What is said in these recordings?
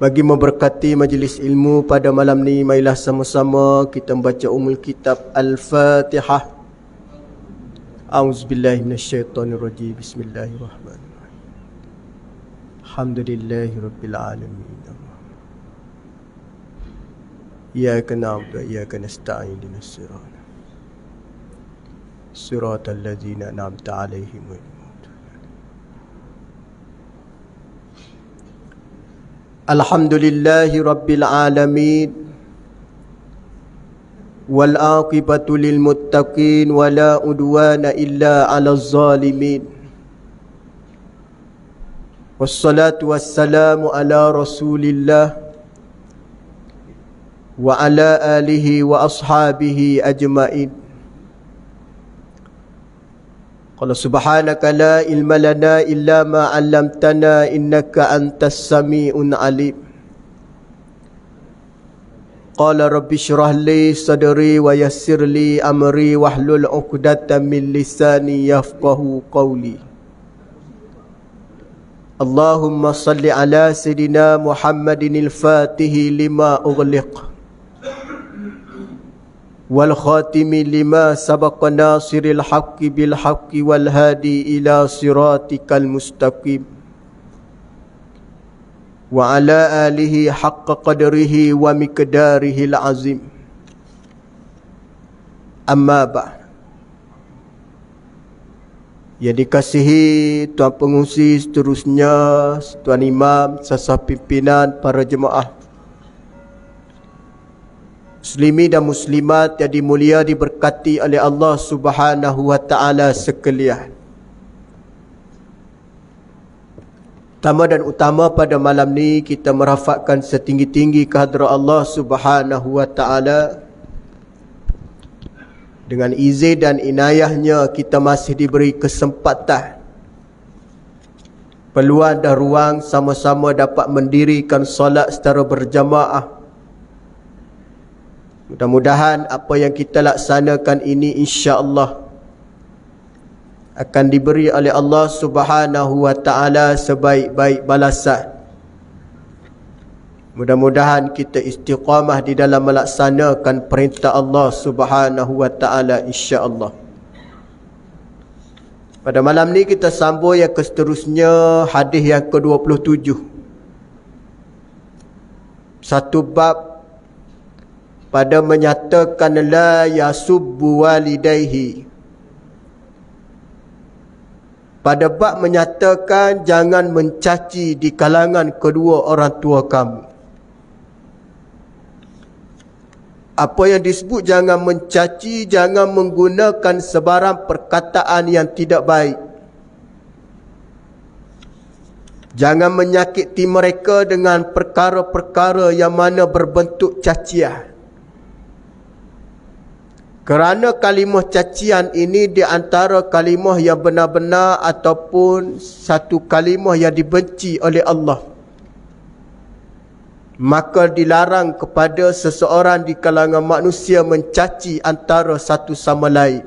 Bagi memberkati majlis ilmu pada malam ni, marilah sama-sama kita membaca Kitab Al-Fatihah. A'udzubillahi minasyaitonirrajim. Bismillahirrahmanirrahim. Alhamdulillahirabbil alamin. Iyyaka na'budu wa iyyaka nasta'in. Ihdinas siratal ladzina an'amta 'alaihim ghairil Alhamdulillahi Rabbil Alamin. Wal aqibatu lil muttaqin wala udwana illa 'alal zalimin. Wassalatu wassalamu ala Rasulillah wa ala alihi wa ashabihi ajma'in. Qala subhanaka la ilma lana illa ma 'allamtana innaka antas sami'un 'alim. Qala rabbi shrah li sadri wa yassir li amri wahlul 'uqdatam min lisani yafqahu qawli. Allahumma salli ala sayidina Muhammadinil fatihi lima ughliq wal khatimi lima sabaqa nasiril haqqi bil haqqi wal hadi ila siratikal mustaqim wa ala alihi haqqa qadrihi wa miqdarihil azim. Amma ba'd. Yang dikasihi tuan pengurusi seterusnya, tuan imam, sasah pimpinan, para jemaah muslimi dan muslimat yang dimulia diberkati oleh Allah Subhanahu wa taala sekalian. Pertama dan utama pada malam ni kita merafakkan setinggi-tinggi kehadrat Allah Subhanahu wa taala. Dengan izin dan inayahnya kita masih diberi kesempatan, peluang dan ruang sama-sama dapat mendirikan solat secara berjamaah. Mudah-mudahan apa yang kita laksanakan ini insya-Allah akan diberi oleh Allah Subhanahu wa taala sebaik-baik balasan. Mudah-mudahan kita istiqamah di dalam melaksanakan perintah Allah Subhanahu wa taala insya-Allah. Pada malam ni kita sambung yang seterusnya, hadis yang ke-27. Satu bab pada menyatakan la yasubbu walidayhi. Pada bab menyatakan jangan mencaci di kalangan kedua orang tua kamu. Apa yang disebut jangan mencaci, jangan menggunakan sebarang perkataan yang tidak baik. Jangan menyakiti mereka dengan perkara-perkara yang mana berbentuk cacian. Kerana kalimah cacian ini di antara kalimah yang benar-benar ataupun satu kalimah yang dibenci oleh Allah, maka dilarang kepada seseorang di kalangan manusia mencaci antara satu sama lain.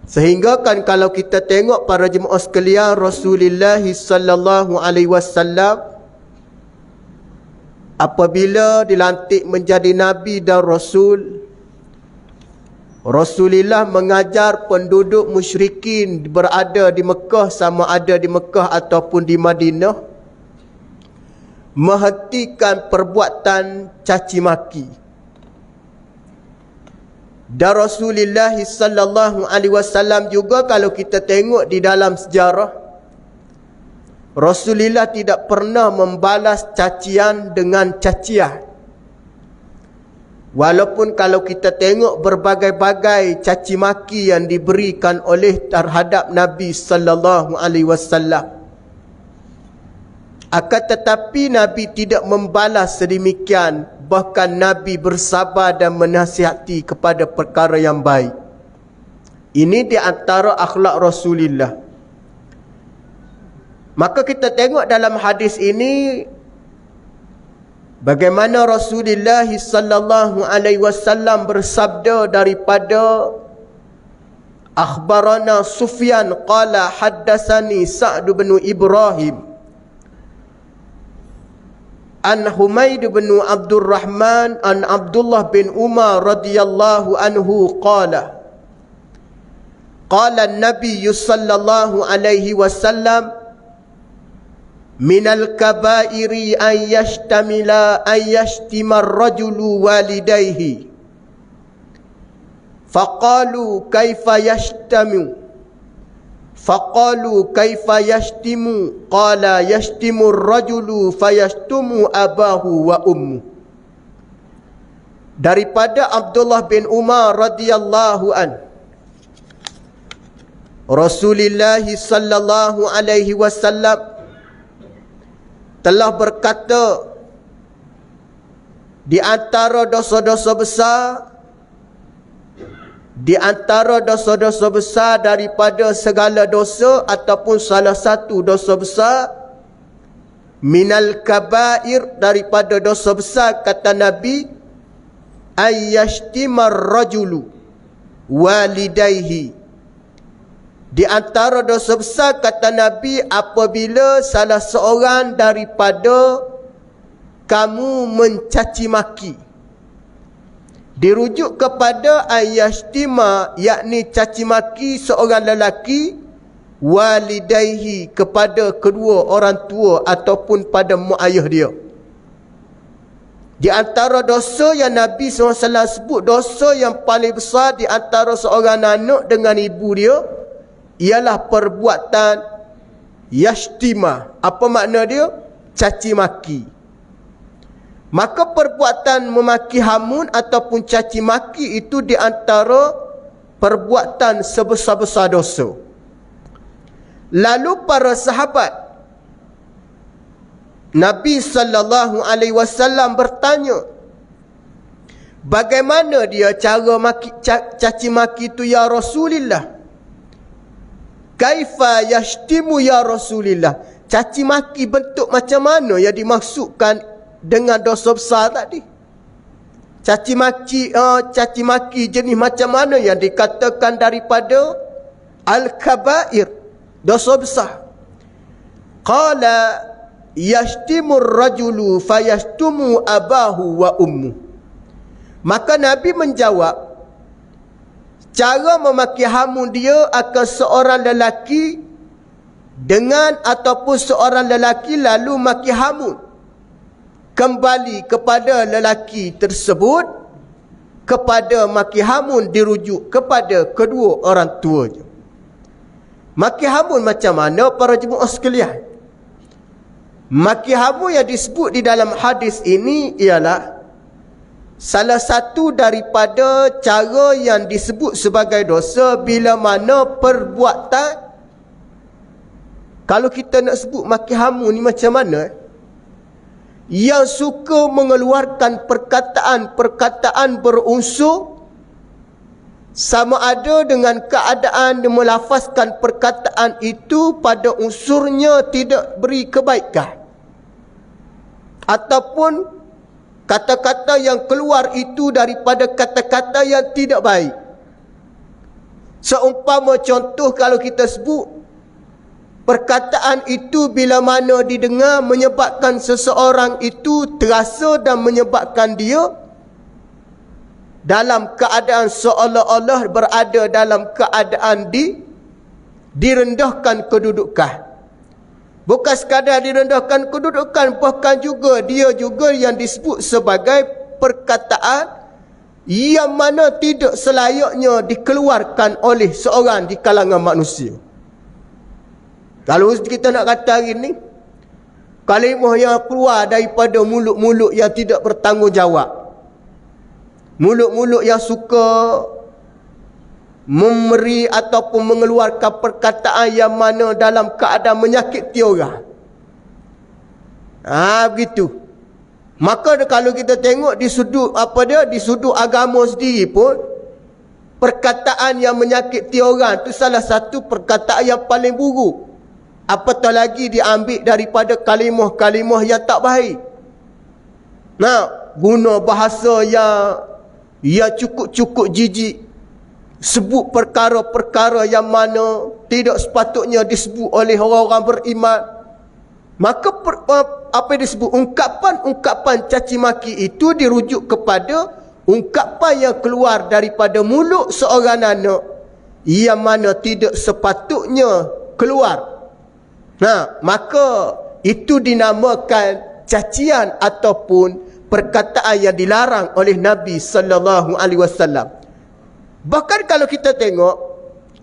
Sehingga kan kalau kita tengok para jemaah sekalian, Rasulullah sallallahu alaihi wasallam apabila dilantik menjadi Nabi dan Rasul, Rasulullah mengajar penduduk musyrikin berada di Mekah, sama ada di Mekah ataupun di Madinah, menghentikan perbuatan caci maki. Dan Rasulullah sallallahu alaihi wasallam juga kalau kita tengok di dalam sejarah, Rasulullah tidak pernah membalas cacian dengan cacian. Walaupun kalau kita tengok berbagai-bagai caci maki yang diberikan oleh terhadap Nabi sallallahu alaihi wasallam, akan tetapi Nabi tidak membalas sedemikian. Bahkan Nabi bersabar dan menasihati kepada perkara yang baik. Ini di antara akhlak Rasulullah. Maka kita tengok dalam hadis ini bagaimana Rasulullah sallallahu alaihi wasallam bersabda daripada akhbarana Sufyan qala haddatsani Sa'd bin Ibrahim An Humaid bin Abdurrahman an Abdullah bin Umar radhiyallahu anhu qala qala an-nabiy sallallahu alaihi wasallam minal kabairi an yashtamila an yashtima ar-rajulu walidayhi faqalu kaifa yashtamu faqalu kaifa yashtimu qala yashtimu ar-rajulu fayashtumu abahu wa ummu. Daripada Abdullah bin Umar radhiyallahu an, Rasulullah sallallahu alaihi wasallam telah berkata, di antara dosa-dosa besar, di antara dosa-dosa besar daripada segala dosa ataupun salah satu dosa besar, minal kabair, daripada dosa besar, kata Nabi, ayyashtimar rajulu walidayhi. Di antara dosa besar, kata Nabi, apabila salah seorang daripada kamu mencaci maki. Dirujuk kepada ayyashtima, yakni caci maki seorang lelaki, walidayhi, kepada kedua orang tua ataupun pada mak ayah dia. Di antara dosa yang Nabi SAW sebut, dosa yang paling besar di antara seorang anak dengan ibu dia, ialah perbuatan yashtima. Apa makna dia? Caci maki. Maka perbuatan memaki hamun ataupun caci maki itu di antara perbuatan sebesar-besar dosa. Lalu para sahabat Nabi sallallahu alaihi wasallam bertanya, bagaimana dia cara caci maki itu ya Rasulullah? Kaifa yashtimu ya Rasulillah? Caci maki bentuk macam mana yang dimaksudkan dengan dosa besar tadi? Caci maki jenis macam mana yang dikatakan daripada al-kabair, dosa besar? Qala yashtimu ar-rajulu fayashtumu abahu wa ummu. Maka Nabi menjawab, cara memaki hamun dia akan seorang lelaki dengan ataupun seorang lelaki lalu maki hamun kembali kepada lelaki tersebut, kepada maki hamun dirujuk kepada kedua orang tuanya. Maki hamun macam mana para jemaah sekalian? Maki hamun yang disebut di dalam hadis ini ialah salah satu daripada cara yang disebut sebagai dosa bila mana perbuatan, kalau kita nak sebut maki hamun ni macam mana, yang suka mengeluarkan perkataan-perkataan berunsur, sama ada dengan keadaan dia melafazkan perkataan itu pada unsurnya tidak beri kebaikan, ataupun kata-kata yang keluar itu daripada kata-kata yang tidak baik. Seumpama contoh, kalau kita sebut perkataan itu bila mana didengar menyebabkan seseorang itu terasa dan menyebabkan dia dalam keadaan seolah-olah berada dalam keadaan direndahkan kedudukan. Bukan sekadar direndahkan kedudukan, bahkan juga dia juga yang disebut sebagai perkataan yang mana tidak selayaknya dikeluarkan oleh seorang di kalangan manusia. Kalau kita nak kata hari ni, kalimah yang keluar daripada mulut-mulut yang tidak bertanggungjawab, mulut-mulut yang suka memberi ataupun mengeluarkan perkataan yang mana dalam keadaan menyakiti orang. Begitu. Maka kalau kita tengok di sudut di sudut agama sendiri pun, perkataan yang menyakiti orang itu salah satu perkataan yang paling buruk. Apatah lagi diambil daripada kalimah-kalimah yang tak baik. Guna bahasa yang cukup-cukup jijik, sebut perkara-perkara yang mana tidak sepatutnya disebut oleh orang-orang beriman. Maka apa yang disebut ungkapan-ungkapan caci maki itu dirujuk kepada ungkapan yang keluar daripada mulut seorang anak yang mana tidak sepatutnya keluar. Nah, maka itu dinamakan cacian ataupun perkataan yang dilarang oleh Nabi sallallahu alaihi wasallam. Bahkan kalau kita tengok,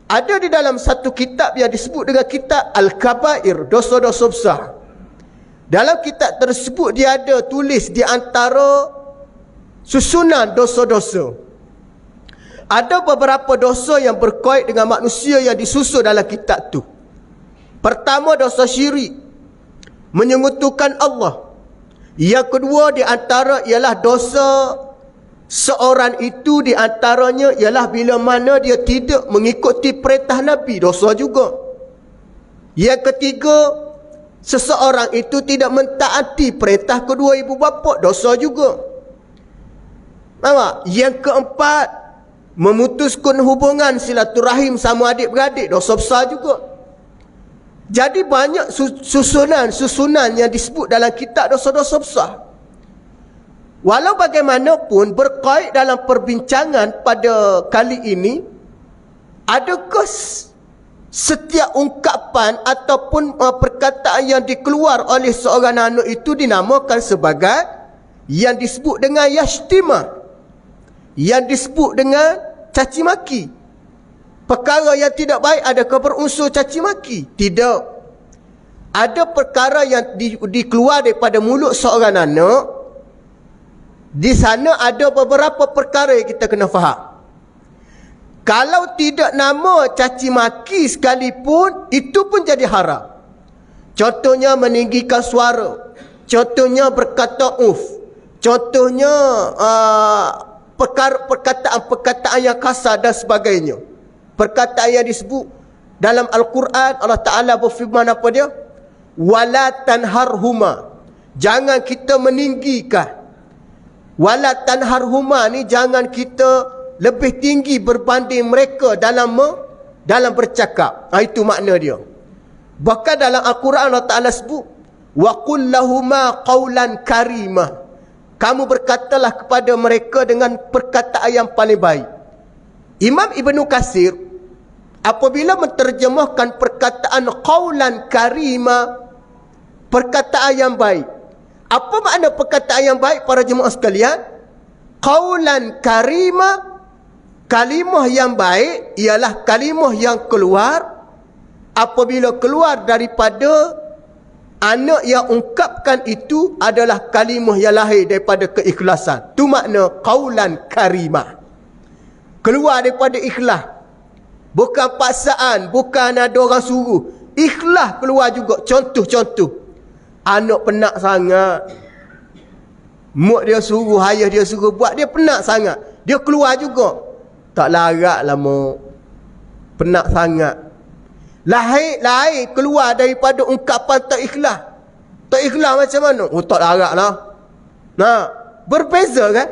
ada di dalam satu kitab yang disebut dengan kitab Al-Kabair, dosa-dosa besar. Dalam kitab tersebut dia ada tulis di antara susunan dosa-dosa. Ada beberapa dosa yang berkait dengan manusia yang disusun dalam kitab tu. Pertama, dosa syirik, menyekutukan Allah. Yang kedua di antara ialah dosa seorang itu, di antaranya ialah bila mana dia tidak mengikuti perintah Nabi, dosa juga. Yang ketiga, seseorang itu tidak mentaati perintah kedua ibu bapa, dosa juga. Nampak? Yang keempat, memutuskan hubungan silaturahim sama adik-beradik, dosa besar juga. Jadi banyak susunan yang disebut dalam kitab dosa-dosa besar. Walau bagaimanapun, berkait dalam perbincangan pada kali ini, adakah setiap ungkapan ataupun perkataan yang dikeluar oleh seorang anak itu dinamakan sebagai yang disebut dengan yashtima, yang disebut dengan caci maki? Perkara yang tidak baik adakah berunsur caci maki? Tidak. Ada perkara yang dikeluar daripada mulut seorang anak. Di sana ada beberapa perkara yang kita kena faham. Kalau tidak nama caci maki sekalipun, itu pun jadi haram. Contohnya meninggikan suara. Contohnya berkata Contohnya perkataan-perkataan yang kasar dan sebagainya. Perkataan yang disebut dalam Al-Quran, Allah Ta'ala berfirman apa dia? Wala tanharhuma. Jangan kita meninggikan. Wala tanharhuma ni jangan kita lebih tinggi berbanding mereka dalam bercakap. Itu makna dia. Bahkan dalam Al-Quran Allah Ta'ala sebut, wa qul lahuma qawlan karimah. Kamu berkatalah kepada mereka dengan perkataan yang paling baik. Imam Ibn Katsir apabila menterjemahkan perkataan qawlan karimah, perkataan yang baik. Apa makna perkataan yang baik para jemaah sekalian? Qawlan karimah, kalimah yang baik ialah kalimah yang keluar apabila keluar daripada anak yang ungkapkan itu adalah kalimah yang lahir daripada keikhlasan. Itu makna qawlan karimah. Keluar daripada ikhlas. Bukan paksaan, bukan ada orang suruh. Ikhlas keluar juga. Contoh-contoh. Anak penat sangat. Mak dia suruh, ayah dia suruh buat, dia penat sangat. Dia keluar juga. Tak larat lah mak. Penat sangat. Lahir keluar daripada ungkapan tak ikhlas. Tak ikhlas macam mana? Oh, tak larat lah. Nah, berbeza kan?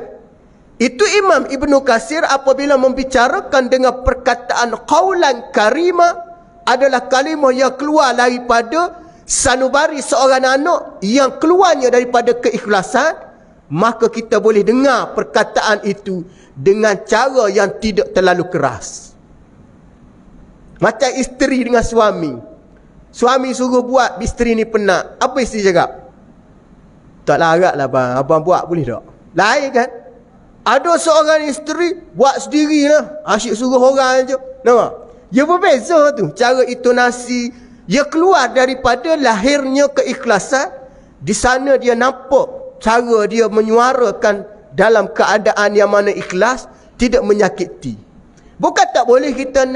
Itu Imam Ibn Katsir apabila membicarakan dengan perkataan qawlan karimah adalah kalimah yang keluar daripada sanubari seorang anak yang keluarnya daripada keikhlasan, maka kita boleh dengar perkataan itu dengan cara yang tidak terlalu keras. Macam isteri dengan suami. Suami suruh buat, isteri ni penat. Apa isteri cakap? Tak larat lah bang, abang buat boleh tak? Lain kan? Ada seorang isteri buat sendirilah, asyik suruh orang je. Nampak? Dia berbeza tu. Cara intonasi, dia keluar daripada lahirnya keikhlasan. Di sana dia nampak cara dia menyuarakan dalam keadaan yang mana ikhlas, tidak menyakiti. Bukan tak boleh kita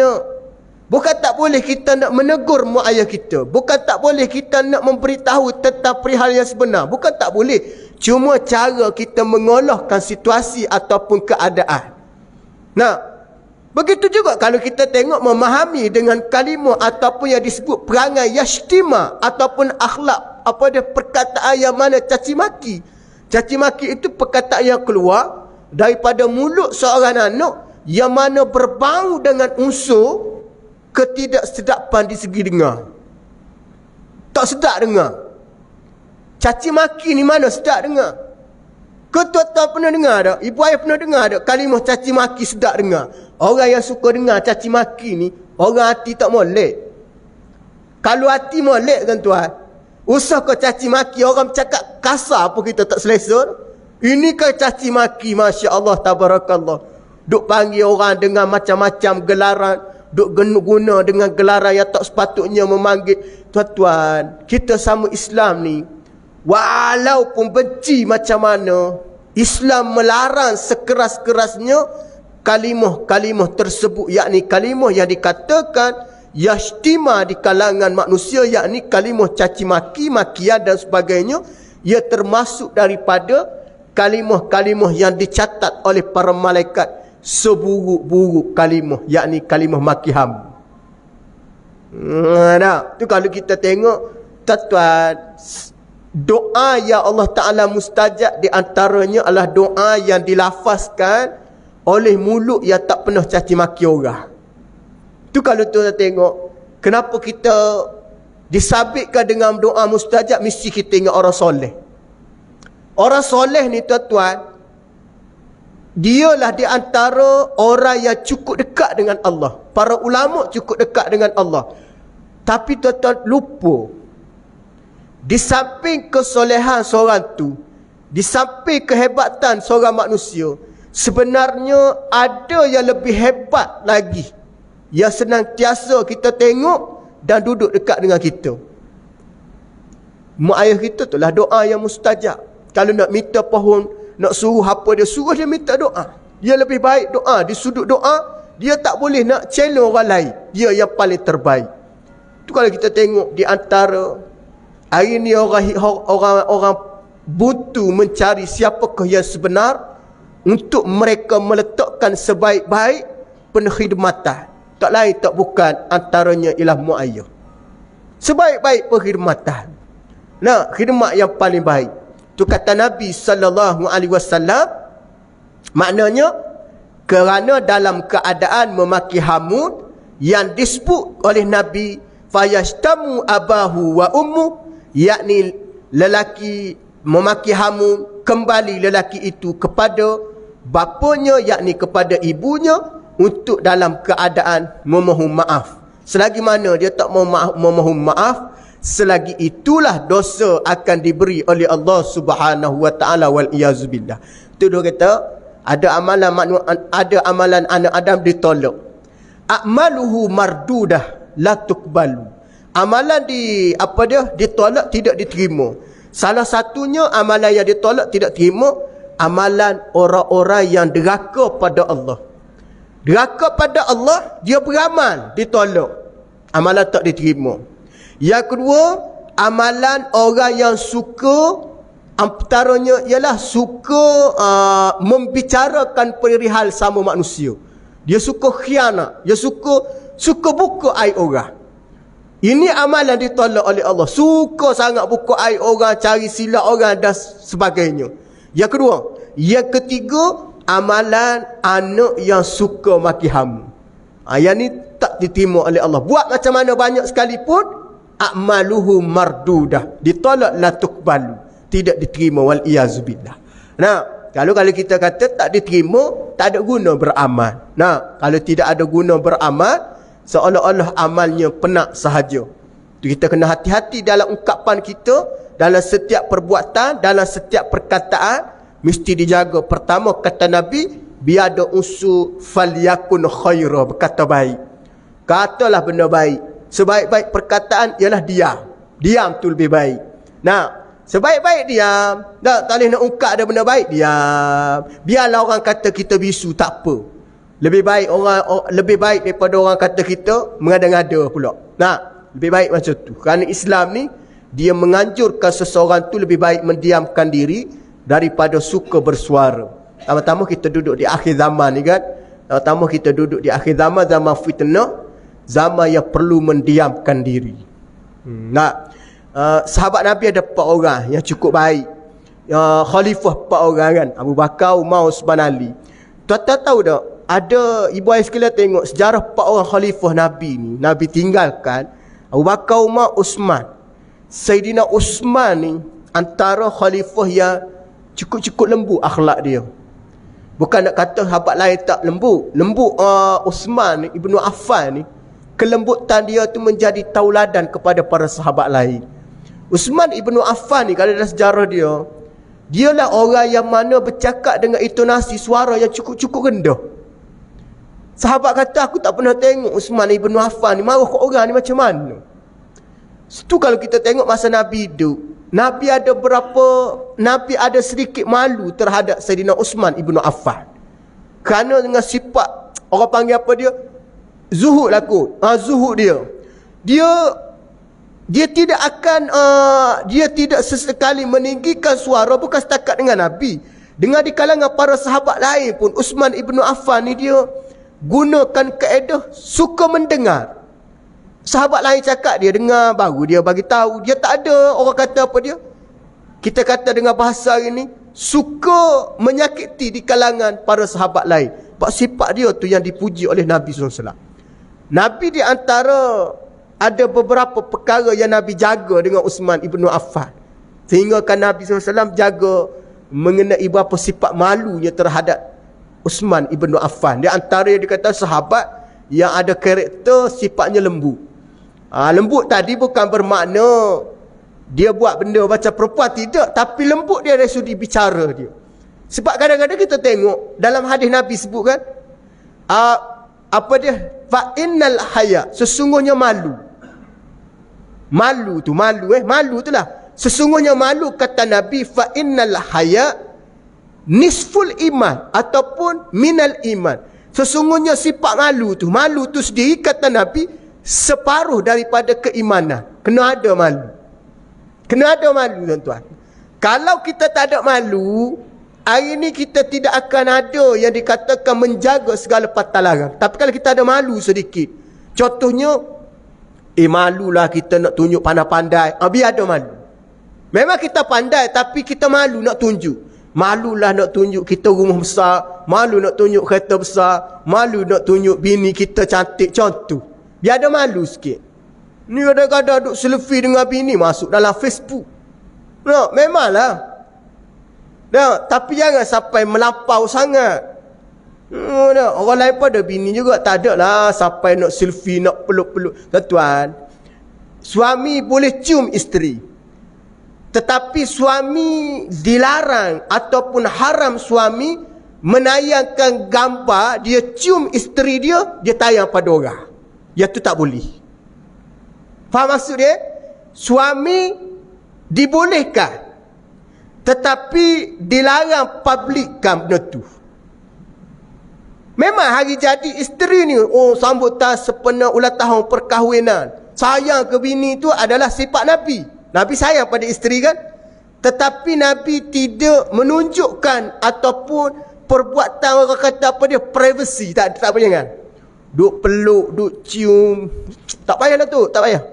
nak menegur mak ayah kita. Bukan tak boleh kita nak memberitahu tentang perihal yang sebenar. Bukan tak boleh. Cuma cara kita mengolahkan situasi ataupun keadaan. Nah, begitu juga kalau kita tengok memahami dengan kalimah ataupun yang disebut perangai yashtima ataupun akhlak, apa dia perkataan yang mana caci maki. Caci maki itu perkataan yang keluar daripada mulut seorang anak yang mana berbau dengan unsur ketidaksedapan di segi dengar. Tak sedap dengar. Caci maki ni mana sedap dengar? Kau tuan-tuan pernah dengar tak? Ibu ayah pernah dengar tak? Kalimah caci maki sedap dengar. Orang yang suka dengar caci maki ni, orang hati tak molek. Kalau hati molek tuan-tuan, usah kau caci maki, orang bercakap kasar pun kita tak selesa. Ini kau caci maki, Masya Allah, tabarakallah. Duk panggil orang dengan macam-macam gelaran, duk guna dengan gelaran yang tak sepatutnya memanggil. Tuan-tuan, kita sama Islam ni, walaupun benci macam mana, Islam melarang sekeras-kerasnya kalimah-kalimah tersebut, yakni kalimah yang dikatakan yashtima di kalangan manusia, yakni kalimah caci maki, makian dan sebagainya. Ia termasuk daripada kalimah-kalimah yang dicatat oleh para malaikat seburuk-buruk kalimah, yakni kalimah maki ham. Tu kalau kita tengok tuan-tuan, doa yang Allah Ta'ala mustajab di antaranya adalah doa yang dilafazkan oleh mulut yang tak pernah caci maki orang. Tu kalau tuan tengok, kenapa kita disabitkan dengan doa mustajab, mesti kita ingat orang soleh. Orang soleh ni tuan-tuan, dialah di antara orang yang cukup dekat dengan Allah. Para ulama cukup dekat dengan Allah. Tapi tuan-tuan lupa, di samping kesolehan seorang tu, di samping kehebatan seorang manusia, sebenarnya ada yang lebih hebat lagi, yang senantiasa kita tengok dan duduk dekat dengan kita. Mak ayah kita tu lah doa yang mustajab. Kalau nak minta pohon, nak suruh apa dia, suruh dia minta doa. Dia lebih baik doa. Di sudut doa, dia tak boleh nak challenge orang lain. Dia yang paling terbaik. Tu kalau kita tengok di antara hari ni orang buntu mencari siapakah yang sebenar untuk mereka meletakkan sebaik-baik penkhidmatan. Tak lain tak bukan antaranya ialah mak ayah. Sebaik-baik penkhidmatan. Nah, khidmat yang paling baik. Tu kata Nabi SAW, maknanya kerana dalam keadaan memaki hamun yang disebut oleh Nabi fayashtamu abahu wa ummu, yakni lelaki memaki hamun, kembali lelaki itu kepada bapanya, yakni kepada ibunya, untuk dalam keadaan memohon maaf. Selagi mana dia tak memohon maaf, selagi itulah dosa akan diberi oleh Allah Subhanahu wa taala, wal iyazubillah. Tu dia kata ada amalan anak Adam ditolak. A'maluhu mardudah la tuqbalu. Amalan ditolak, tidak diterima. Salah satunya amalan yang ditolak, tidak terima, amalan orang-orang yang deraka pada Allah. Deraka pada Allah, dia beramal, ditolak, amalan tak diterima. Yang kedua, amalan orang yang suka, antaranya ialah suka membicarakan perihal sama manusia. Dia suka khianat, dia suka buka aib orang. Ini amalan ditolak oleh Allah. Suka sangat buka aib orang, cari silap orang dan sebagainya. Yang kedua. Yang ketiga, amalan anak yang suka maki hamu. Yang ni tak diterima oleh Allah. Buat macam mana banyak sekalipun, a'maluhu mardudah, ditolak la tuqbalu, tidak diterima, wal iyazubillah. Nah, kalau kita kata tak diterima, tak ada guna beramal. Nah, kalau tidak ada guna beramal, seolah-olah amalnya penak sahaja. Kita kena hati-hati dalam ungkapan kita, dalam setiap perbuatan, dalam setiap perkataan, mesti dijaga. Pertama kata Nabi, biar ada unsur falyakun khaira, berkata baik. Katalah benda baik. Sebaik-baik perkataan ialah diam. Diam tu lebih baik. Nah, sebaik-baik diam. Tak boleh nak ungkap ada benda baik, diam. Biarlah orang kata kita bisu, tak apa. Lebih baik daripada orang kata kita mengada-ngada pula. Nah, lebih baik macam tu. Kerana Islam ni, dia menganjurkan seseorang tu lebih baik mendiamkan diri daripada suka bersuara. Pertama kita duduk di akhir zaman ni kan. Pertama kita duduk di akhir zaman, zaman fitnah, zaman yang perlu mendiamkan diri. Nah, sahabat Nabi ada 4 orang yang cukup baik. Khalifah 4 orang kan. Abu Bakar, Umar, Uthman, Ali. Tuan-tuan tahu tak? Ada ibu ayah sekalian tengok sejarah 4 orang khalifah Nabi ni. Nabi tinggalkan Abu Bakar, Umar, Uthman. Sayyidina Uthman ni antara khalifah yang cukup-cukup lembut akhlak dia. Bukan nak kata sahabat lain tak lembut. Lembut Uthman ibnu Affan ni, kelembutan dia tu menjadi tauladan kepada para sahabat lain. Uthman ibnu Affan ni, kalau dalam sejarah dia, dialah orang yang mana bercakap dengan intonasi suara yang cukup-cukup rendah. Sahabat kata, aku tak pernah tengok Uthman ibnu Affan ni marah kat orang ni macam mana. Itu kalau kita tengok masa Nabi hidup, Nabi ada sedikit malu terhadap Sayyidina Uthman ibnu Affan. Kerana dengan sifat, orang panggil apa dia? Zuhud lah kot. Zuhud dia. Dia tidak akan, dia tidak sesekali meninggikan suara, bukan setakat dengan Nabi. Dengan di kalangan para sahabat lain pun, Uthman ibnu Affan ni dia gunakan kaedah suka mendengar. Sahabat lain cakap, dia dengar, baru dia bagi tahu. Dia tak ada orang kata apa dia, kita kata dengan bahasa hari ni, suka menyakiti di kalangan para sahabat lain. Sebab sifat dia tu yang dipuji oleh Nabi SAW. Nabi di antara ada beberapa perkara yang Nabi jaga dengan Uthman ibnu Affan, sehingga kan Nabi SAW jaga mengenai beberapa sifat malunya terhadap Uthman ibnu Affan. Di antara yang dikata sahabat yang ada karakter sifatnya lembut. Lembut tadi bukan bermakna dia buat benda macam perempuan, tidak. Tapi lembut dia dari sudut bicara dia. Sebab kadang-kadang kita tengok dalam hadis Nabi sebut kan, apa dia? Fa innal haya, sesungguhnya malu. Malu tu lah. Sesungguhnya malu, kata Nabi, fa innal haya nisful iman ataupun minal iman. Sesungguhnya sifat malu tu sendiri, kata Nabi, separuh daripada keimanan. Kena ada malu. Kena ada malu, tuan-tuan. Kalau kita tak ada malu, hari ni kita tidak akan ada yang dikatakan menjaga segala patah larang. Tapi kalau kita ada malu sedikit, contohnya, malulah kita nak tunjuk pandai-pandai. Biar ada malu. Memang kita pandai, tapi kita malu nak tunjuk. Malulah nak tunjuk kita rumah besar, malu nak tunjuk kereta besar, malu nak tunjuk bini kita cantik, contoh. Biar ada malu sikit. Ni kadang-kadang duk selfie dengan bini, masuk dalam Facebook. No, memanglah. No, tapi jangan sampai melampau sangat. No, orang lain pada bini juga, tak ada lah sampai nak selfie, nak peluk-peluk. Tuan-tuan, suami boleh cium isteri, tetapi suami dilarang ataupun haram suami menayangkan gambar dia cium isteri dia tayang pada orang. Yang tu tak boleh. Faham maksud dia? Suami dibolehkan, tetapi dilarang publikkan benda tu. Memang hari jadi isteri ni, sambutan sepenuh ulang tahun perkahwinan, sayang ke bini tu adalah sifat Nabi. Nabi sayang pada isteri kan? Tetapi Nabi tidak menunjukkan ataupun perbuatan orang kata apa dia, privacy. Tak payah kan? Duk peluk, duk cium, tak payahlah tu, tak payah.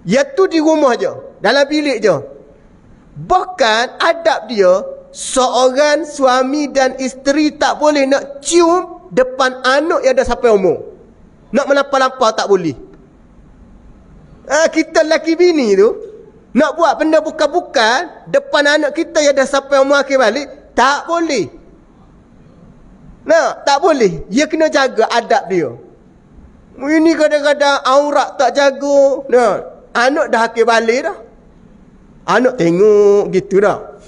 Ya tu di rumah je, dalam bilik je. Bahkan adab dia, seorang suami dan isteri tak boleh nak cium depan anak yang dah sampai umur. Nak melampau-lampau tak boleh. Kita lelaki bini tu nak buat benda bukan-bukan depan anak kita yang dah sampai umur akhir balik, tak boleh. Nah, tak boleh. Dia kena jaga adab dia. Ini kadang-kadang aurat tak jaga. Nah, anak dah akhir balik dah. Anak tengok gitu dah.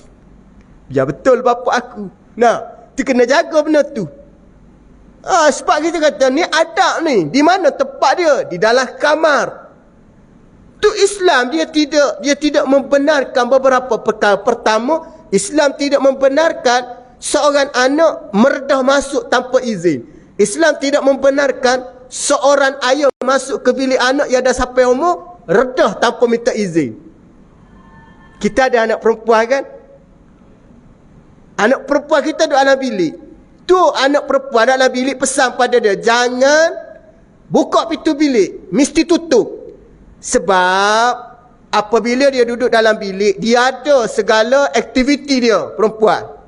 Ya betul bapak aku. Nah, dia kena jaga benda tu. Sebab kita kata ni adab ni. Di mana tempat dia? Di dalam kamar. Tu Islam dia tidak membenarkan beberapa perkara. Pertama, Islam tidak membenarkan seorang anak merdah masuk tanpa izin. Islam tidak membenarkan seorang ayah masuk ke bilik anak yang dah sampai umur, redah tanpa minta izin. Kita ada anak perempuan kan? Anak perempuan kita duduk dalam bilik. Tu anak perempuan dalam bilik, pesan pada dia, jangan buka pintu bilik, mesti tutup. Sebab apabila dia duduk dalam bilik, dia ada segala aktiviti dia, perempuan.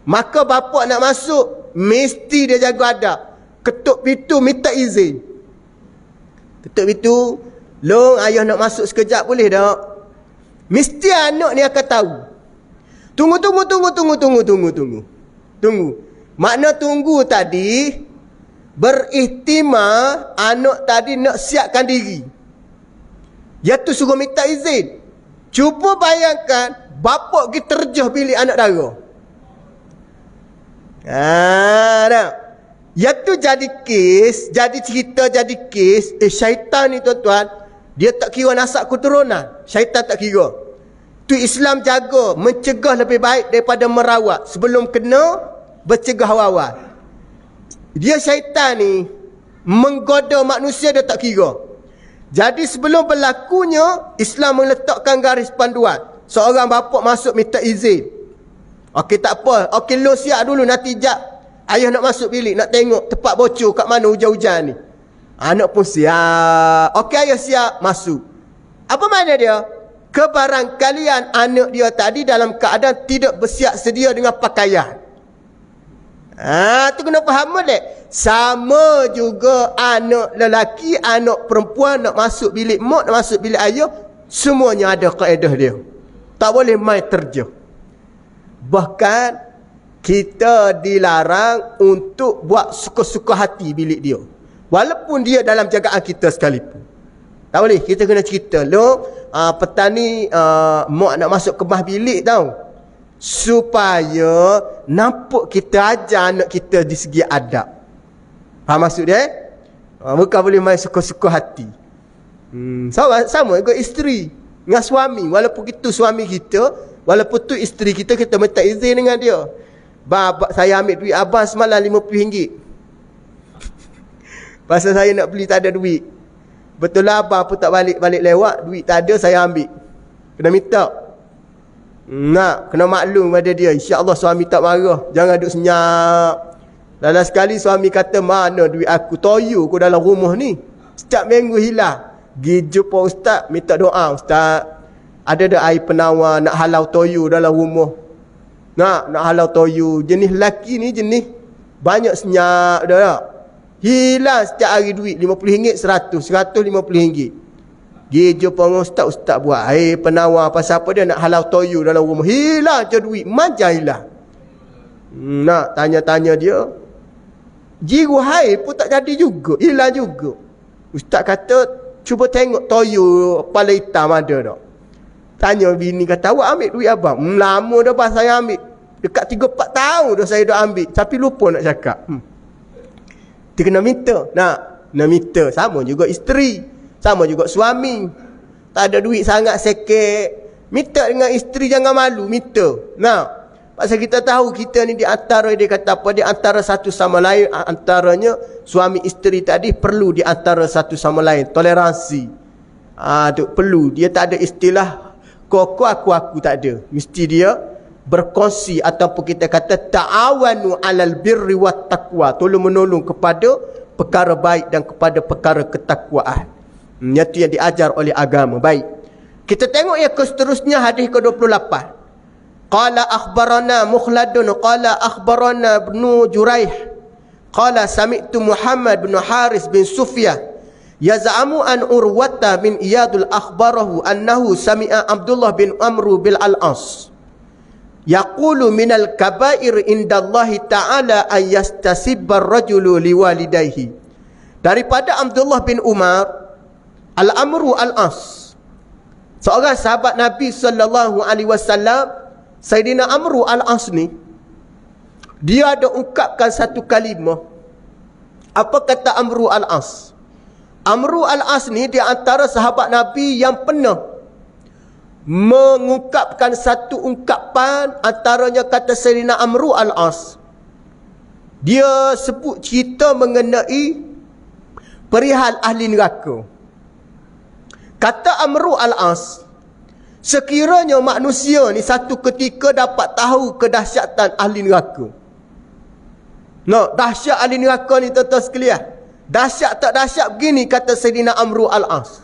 Maka bapak nak masuk, mesti dia jaga adab. Ketuk pintu, minta izin. Ketuk pintu, long ayah nak masuk sekejap boleh tak? Mesti anak ni akan tahu. Tunggu. Makna tunggu tadi, berihtimam anak tadi nak siapkan diri. Dia tu suruh minta izin. Cuba bayangkan, bapak pergi terjah bilik anak dara. Nah. Dia tu jadi kes, jadi cerita, jadi kes. Syaitan ni tuan-tuan, dia tak kira nasab keturunan. Syaitan tak kira. Tu Islam jaga, mencegah lebih baik daripada merawat. Sebelum kena, bercegah awal-awal. Dia syaitan ni, menggoda manusia dia tak kira. Jadi sebelum berlakunya, Islam meletakkan garis panduan. Seorang bapak masuk minta izin. Okey, tak apa. Okey, lo siap dulu, nanti jap. Ayah nak masuk bilik, nak tengok tempat bocor kat mana hujan-hujan ni. Anak pun siap. Okey, ayah siap, masuk. Apa makna dia? Kebarangkalian anak dia tadi dalam keadaan tidak bersiap sedia dengan pakaian. Tu kena faham boleh. Sama juga anak lelaki, anak perempuan nak masuk bilik mak, nak masuk bilik ayah, semuanya ada kaedah dia. Tak boleh main terjah. Bahkan kita dilarang untuk buat suka-suka hati bilik dia. Walaupun dia dalam jagaan kita sekalipun. Tak boleh, kita kena cerita. Petani mak nak masuk kemah bilik tau. Supaya nampak kita ajar anak kita di segi adab. Faham maksud dia? Bukan boleh main suka-suka hati. Sama juga isteri dengan suami. Walaupun itu suami kita, walaupun tu isteri kita, kita minta izin dengan dia. Babak saya ambil duit abang semalam RM50. Pasal saya nak beli tak ada duit. Betul lah abang pun tak balik lewat. Duit tak ada, saya ambil. Kena minta. Kena maklum pada dia. InsyaAllah suami tak marah. Jangan duduk senyap. Dalam sekali suami kata, mana duit aku? Toyo aku dalam rumah ni. Setiap minggu hilang. Pergi jumpa ustaz, minta doa. Ustaz, ada air penawar nak halau toyo dalam rumah. Nak halau toyo. Jenis lelaki ni jenis banyak senyap dah tak? Hilang setiap hari duit RM50, RM100, RM150. Dia jumpa dengan ustaz buat air penawar pasal apa dia nak halau toyo dalam rumah. Hilang je duit, manja hilang. Nak tanya-tanya dia, jiru air pun tak jadi juga, hilang juga. Ustaz kata, cuba tengok toyo kepala hitam ada tak? Tanya bini, kata awak ambil duit abang? Lama dah pas saya ambil. Dekat 3-4 tahun dah saya dah ambil. Tapi lupa nak cakap. Dia kena minta. Nak minta. Sama juga isteri. Sama juga suami. Tak ada duit sangat sikit. Minta dengan isteri, jangan malu. Minta. Pasal kita tahu kita ni di antara, dia kata apa? Di antara satu sama lain. Antaranya suami isteri tadi perlu di antara satu sama lain. Toleransi. Perlu. Dia tak ada istilah kau aku tak ada. Mesti dia berkongsi ataupun kita kata ta'awanu 'alal birri wat taqwa. Tolong menolong kepada perkara baik dan kepada perkara ketakwaan. Itu yang diajar oleh agama. Baik. Kita tengok yang seterusnya hadis ke-28. Qala akhbarana Mukhladun qala akhbarana Ibnu Juraih qala sami'tu Muhammad bin Haris bin Sufyan yaz'amu an Urwata bin Iyadul akhbarahu annahu sami'a Abdullah bin Amru bil al-As yaqulu minal kabair indallahi ta'ala an yastasibba ar-rajulu liwalidayhi. Daripada Abdullah bin Umar al-Amru al-As, seorang sahabat Nabi sallallahu alaihi wasallam, Sayyidina Amru al-As ni, dia ada ungkapkan satu kalimah. Apa kata Amru al-As? Amru al-As ni di antara sahabat Nabi yang pernah mengungkapkan satu ungkapan, antaranya kata Sayyidina Amru al-As. Dia sebut cerita mengenai perihal ahli neraka. Kata Amru al-As, sekiranya manusia ni satu ketika dapat tahu kedahsyatan ahli neraka. Dahsyat ahli neraka ni tuan-tuan sekalian. Dahsyat tak dahsyat begini, kata Sayyidina Amru al-As.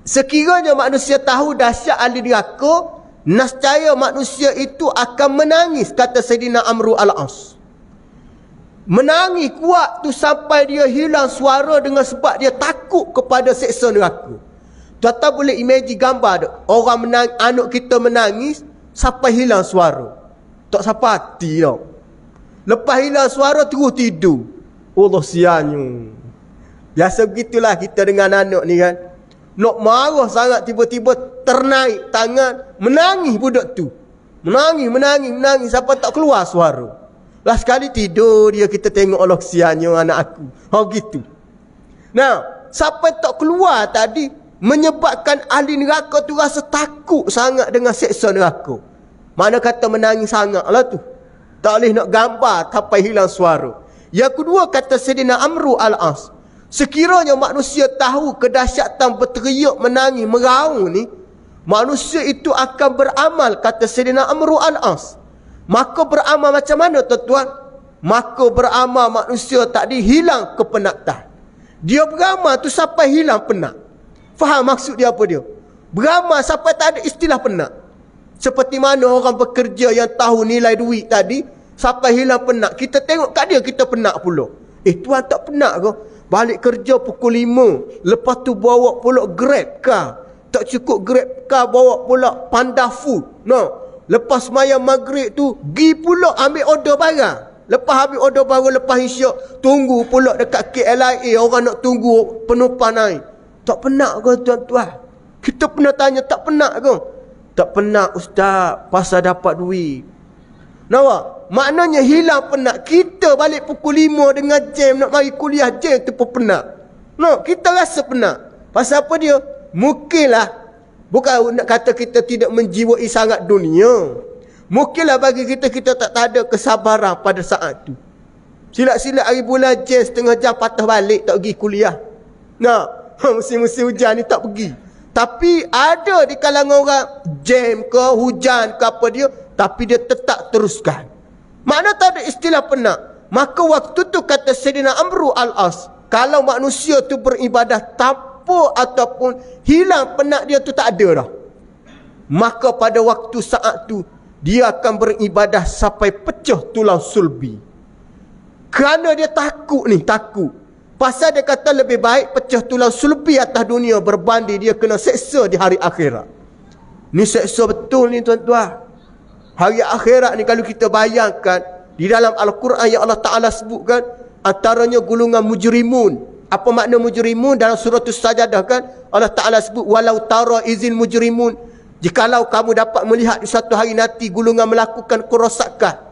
Sekiranya manusia tahu dahsyat ahli neraka, nescaya manusia itu akan menangis, kata Sayyidina Amru al-As. Menangis kuat tu sampai dia hilang suara dengan sebab dia takut kepada seksa neraka. Tuan-tuan boleh imagine gambar tu. Orang anak kita menangis sampai hilang suara. Tak sampai hati tau. Lepas hilang suara terus tidur. Allah sianya. Biasa begitulah kita dengan anak ni kan. Nak marah sangat tiba-tiba ternaik tangan. Menangis budak tu. Menangis sampai tak keluar suara. Last sekali tidur dia kita tengok Allah sianya anak aku. Gitu. Nah, sampai tak keluar tadi menyebabkan ahli neraka tu rasa takut sangat dengan seksa neraka. Mana kata menangis sangat lah tu. Tak boleh nak gambar sampai hilang suara. Yang kedua kata Sayyidina Amru al-As. Sekiranya manusia tahu kedahsyatan berteriak, menangis, meraung ni, manusia itu akan beramal, kata Sayyidina Amru al-As. Maka beramal macam mana tuan-tuan? Maka beramal manusia tadi hilang kepenatan. Dia beramal tu sampai hilang penat. Faham maksud dia apa dia? Beramal sampai tak ada istilah penat. Seperti mana orang bekerja yang tahu nilai duit tadi, sampai hilang penat. Kita tengok kat dia, kita penat pula. Tuan tak penat ke? Balik kerja pukul 5. Lepas tu bawa pula Grab car. Tak cukup Grab car, bawa pula Panda Food. No. Lepas semayang maghrib tu, pergi pula ambil order barang. Lepas ambil order barang, lepas isyak, tunggu pula dekat KLIA. Orang nak tunggu penumpang naik. Tak penat ke tuan-tuan? Kita pernah tanya, tak penat ke? Tak penat ustaz, pasal dapat duit. Nampak? Maknanya hilang penat. Kita balik pukul 5 dengan jam nak mari kuliah, jam tu pun penat. No, kita rasa penat. Pasal apa dia? Mungkinlah, bukan nak kata kita tidak menjiwai sangat dunia. Mungkinlah bagi kita tak ada kesabaran pada saat tu. Silap-silap hari bulan jam, setengah jam patah balik, tak pergi kuliah. Nah, musim-musim hujan ni tak pergi. Tapi ada di kalangan orang jam ke hujan ke apa dia, tapi dia tetap teruskan. Makna tak ada istilah penat. Maka waktu tu kata Sayyidina Amru al-As, kalau manusia tu beribadah tanpa ataupun hilang penat dia tu tak ada dah. Maka pada waktu saat tu dia akan beribadah sampai pecah tulang sulbi. Kerana dia takut. Pasal dia kata lebih baik pecah tulang sulbi atas dunia berbanding dia kena seksa di hari akhirat. Ni seksa betul ni tuan-tuan. Hari akhirat ni kalau kita bayangkan, di dalam Al-Quran yang Allah Ta'ala sebutkan, antaranya golongan mujrimun. Apa makna mujrimun? Dalam surah As-Sajadah kan, Allah Ta'ala sebut, walau tara izin mujrimun. Jikalau kamu dapat melihat di suatu hari nanti golongan melakukan kerosakan.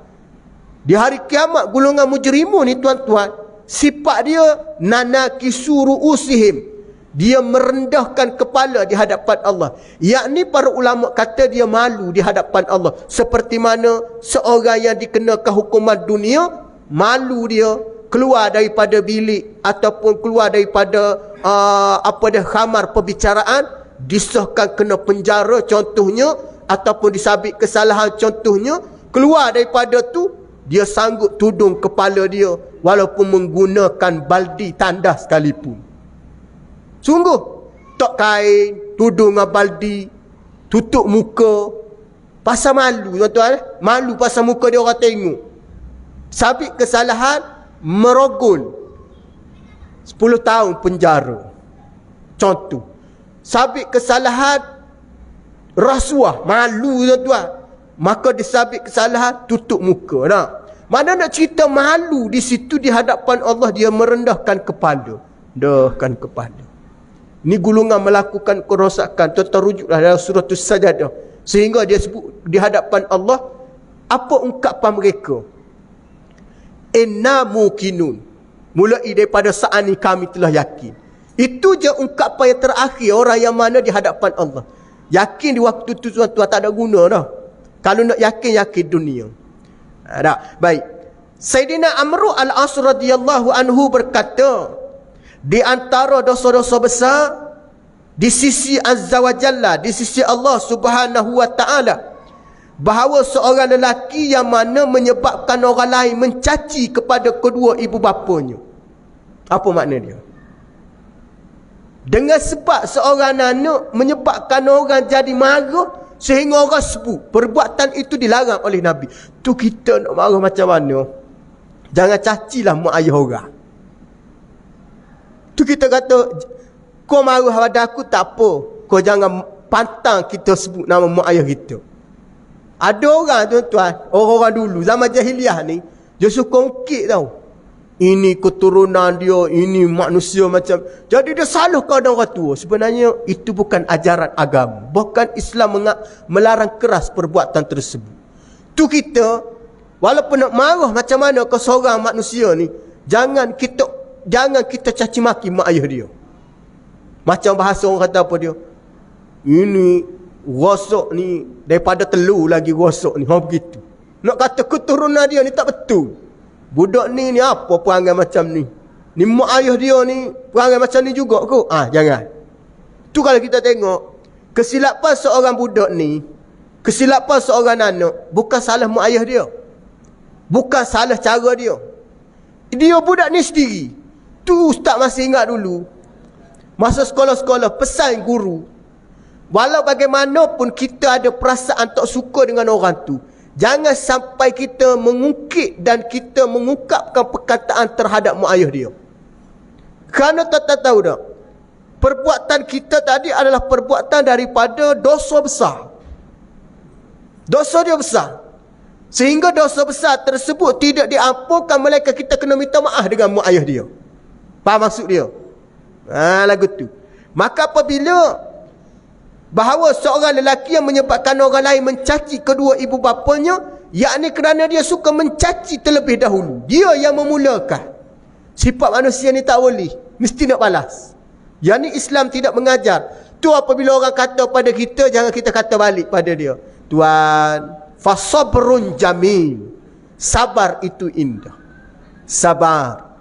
Di hari kiamat golongan mujrimun ni tuan-tuan, sifat dia nanakisuru usihim. Dia merendahkan kepala di hadapan Allah. Yakni para ulama kata dia malu di hadapan Allah. Seperti mana seorang yang dikenakan hukuman dunia, malu dia keluar daripada bilik ataupun keluar daripada khamar perbicaraan, disahkan kena penjara contohnya, ataupun disabit kesalahan contohnya, keluar daripada tu dia sanggup tudung kepala dia walaupun menggunakan baldi tandas sekalipun. Sungguh tak kain, tudung dengan baldi, tutup muka. Pasal malu tuan-tuan. Malu pasal muka dia orang tengok. Sabit kesalahan, merogol 10 tahun penjara. Contoh. Sabit kesalahan, rasuah, malu tuan-tuan. Maka disabit kesalahan, tutup muka. Nah, mana nak cerita malu di situ di hadapan Allah, dia merendahkan kepala. Rendahkan kepala. Ini golongan melakukan kerosakan. Tuan-tuan rujuklah dalam surah As-Sajadah. Sehingga dia sebut di hadapan Allah, apa ungkapan mereka? Inna muqinun. Mulai daripada saat ini kami telah yakin. Itu je ungkapan yang terakhir orang yang mana di hadapan Allah. Yakin di waktu tu tuan-tuan tak ada guna dah. Kalau nak yakin, yakin dunia. Dah. Baik. Sayyidina Amru al-As radhiyallahu anhu berkata, di antara dosa-dosa besar di sisi Azza wa Jalla, di sisi Allah Subhanahu wa Ta'ala, bahawa seorang lelaki yang mana menyebabkan orang lain mencaci kepada kedua ibu bapanya. Apa makna dia? Dengan sebab seorang anak menyebabkan orang jadi marah sehingga orang sebut. Perbuatan itu dilarang oleh Nabi. Tu kita nak marah macam mana? Jangan cacilah mak ayah orang. Tu kita kata, kau marah pada aku tak apa. kau jangan pantang kita sebut nama mak ayah kita. Ada orang tuan-tuan, orang-orang dulu zaman jahiliah ni, dia suka ungkit tau. Ini keturunan dia, ini manusia macam. Jadi dia salahkan orang tua. Sebenarnya itu bukan ajaran agama. Bahkan Islam melarang keras perbuatan tersebut. Tu kita, walaupun nak marah macam mana ke seorang manusia ni, jangan kita caci maki mak ayah dia. Macam bahasa orang kata apa dia? Ini rosak ni daripada telur lagi rosak ni. Begitu. Nak kata keturunan dia ni tak betul. Budak ni apa perangai macam ni? Ni mak ayah dia ni perangai macam ni juga ke? Jangan. Tu kalau kita tengok kesilapan seorang budak ni, kesilapan seorang anak, bukan salah mak ayah dia. Bukan salah cara dia. Dia budak ni sendiri. Tu ustaz masih ingat dulu. Masa sekolah-sekolah pesan guru, walau bagaimanapun kita ada perasaan tak suka dengan orang tu, jangan sampai kita mengungkit dan kita mengungkapkan perkataan terhadap mak ayah dia. Kerana tak tahu tak, perbuatan kita tadi adalah perbuatan daripada dosa besar. Dosa dia besar. Sehingga dosa besar tersebut tidak diampunkan, melainkan kita kena minta maaf dengan mak ayah dia. Faham maksud dia? Lagu tu. Maka apabila bahawa seorang lelaki yang menyebabkan orang lain mencaci kedua ibu bapanya, yakni kerana dia suka mencaci terlebih dahulu, dia yang memulakan. Sifat manusia ni tak boleh, mesti nak balas. Yang ni Islam tidak mengajar. Tu apabila orang kata pada kita, jangan kita kata balik pada dia, tuan, fasabrun jamil, sabar itu indah. Sabar.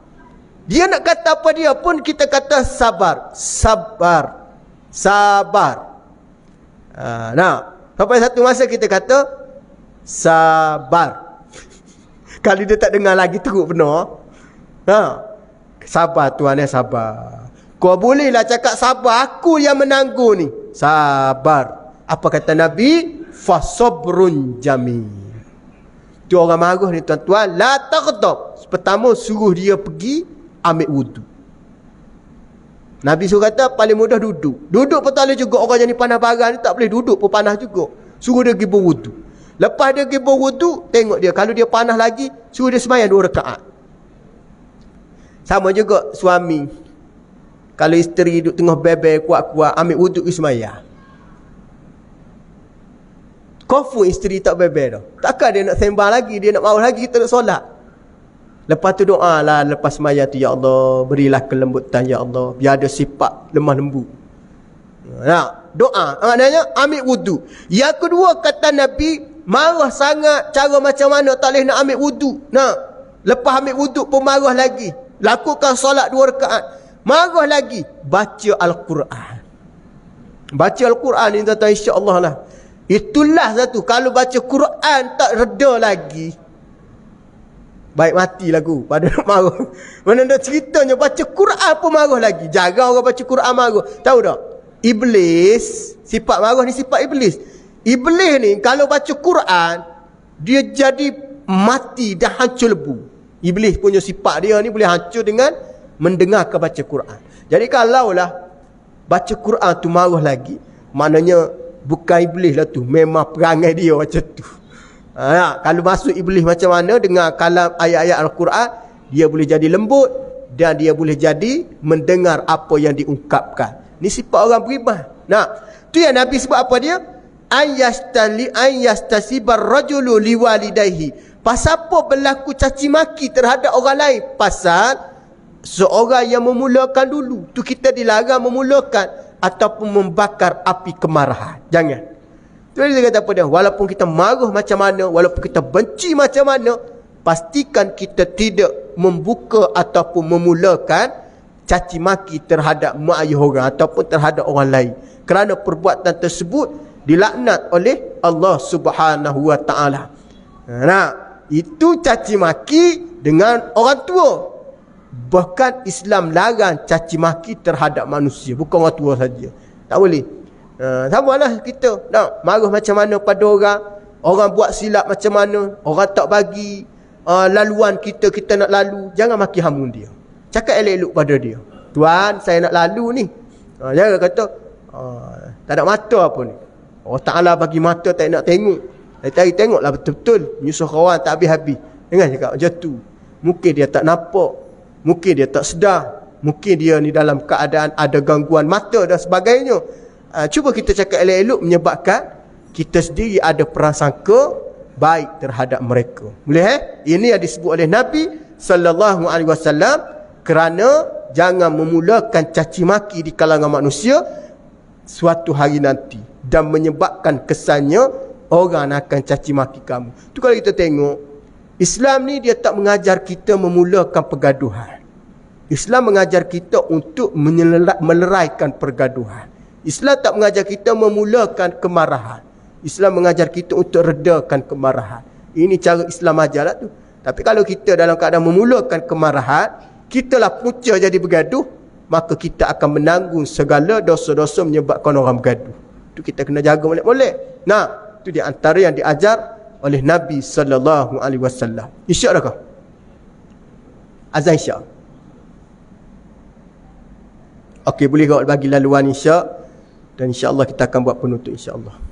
Dia nak kata apa dia pun kita kata sabar. Sabar. Sabar. Sampai satu masa kita kata sabar. Kalau dia tak dengar lagi teruk benar. Sabar tuan, sabar. Kau bolehlah cakap sabar, aku yang menanggung ni. Sabar. Apa kata Nabi? Fasabrun jamil. Tu orang marah ni tuan-tuan, la taghdab. Pertama suruh dia pergi ambil wudu. Nabi suruh kata paling mudah duduk. Duduk pun tak boleh juga, orang yang ni panas barang ni tak boleh duduk pun panas juga. Suruh dia pergi berwudu. Lepas dia pergi berwudu, tengok dia, kalau dia panas lagi, suruh dia sembahyang 2 rakaat. Sama juga suami. Kalau isteri duduk tengah bebel kuat-kuat, ambil wudu pergi sembahyang. Kofu isteri tak bebel dah. Takkan dia nak sembang lagi, dia nak mahu lagi, kita nak solat. Lepas tu doa lah, lepas sembahyang tu, ya Allah, berilah kelembutan ya Allah, biar ada sifat lemah lembut. Doa, maknanya ambil wudu. Yang kedua kata Nabi, marah sangat, cara macam mana tak boleh nak ambil wudu. Lepas ambil wudu pun marah lagi. Lakukan solat 2 rakaat. Marah lagi, baca Al-Quran. Baca Al-Quran ni tuan-tuan, insya-Allah lah. Itulah satu, kalau baca Quran tak reda lagi, baik mati lagu pada nak marah. Mana dah ceritanya baca Quran pun marah lagi. Jarang orang baca Quran marah. Tahu tak? Iblis, sifat marah ni sifat iblis. Iblis ni kalau baca Quran, dia jadi mati dah hancur lebu. Iblis punya sifat dia ni boleh hancur dengan mendengarkan baca Quran. Jadi kalaulah baca Quran tu marah lagi, maknanya bukan iblis lah tu, memang perangai dia macam tu. Kalau masuk iblis macam mana dengan kalam ayat-ayat Al-Quran, dia boleh jadi lembut dan dia boleh jadi mendengar apa yang diungkapkan. Ni sifat orang beriman. Tu yang Nabi sebut apa dia? Ayastasibar rajulu liwalidayhi. Pasal apa berlaku caci maki terhadap orang lain? Pasal seorang yang memulakan dulu. Tu kita dilarang memulakan ataupun membakar api kemarahan. Jangan. Jadi dia kata apa dia? Walaupun kita marah macam mana, walaupun kita benci macam mana, pastikan kita tidak membuka ataupun memulakan caci maki terhadap mak ayah orang ataupun terhadap orang lain. Kerana perbuatan tersebut dilaknat oleh Allah Subhanahu wa taala. Itu caci maki dengan orang tua. Bahkan Islam larang caci maki terhadap manusia, bukan orang tua saja. Tak boleh. Sama lah kita nak marah macam mana pada orang. Orang buat silap macam mana, orang tak bagi laluan kita, kita nak lalu, jangan maki hamun dia. Cakap elok-elok pada dia. Tuan, saya nak lalu ni. Jangan kata Tak ada mata apa ni. Allah Ta'ala bagi mata tak nak tengok. Tadi tengoklah betul-betul. Menyusuh kawan tak habis-habis. Jangan cakap macam tu. Mungkin dia tak nampak. Mungkin dia tak sedar. Mungkin dia ni dalam keadaan ada gangguan mata dan sebagainya. Cuba kita cakap elok-elok menyebabkan kita sendiri ada prasangka baik terhadap mereka. Boleh Ini yang disebut oleh Nabi sallallahu alaihi wasallam, kerana jangan memulakan caci maki di kalangan manusia suatu hari nanti dan menyebabkan kesannya orang akan caci maki kamu. Tu kalau kita tengok, Islam ni dia tak mengajar kita memulakan pergaduhan. Islam mengajar kita untuk meleraikan pergaduhan. Islam tak mengajar kita memulakan kemarahan. Islam mengajar kita untuk redakan kemarahan. Ini cara Islam ajarlah tu. Tapi kalau kita dalam keadaan memulakan kemarahan, kitalah punca jadi bergaduh, maka kita akan menanggung segala dosa-dosa menyebabkan orang bergaduh. Itu kita kena jaga molek-molek. Nah, itu di antara yang diajar oleh Nabi sallallahu alaihi wasallam. Isyak dah kau? Azan isyak. Okey, boleh kau bagi laluan isyak, dan insya-Allah kita akan buat penutup insya-Allah.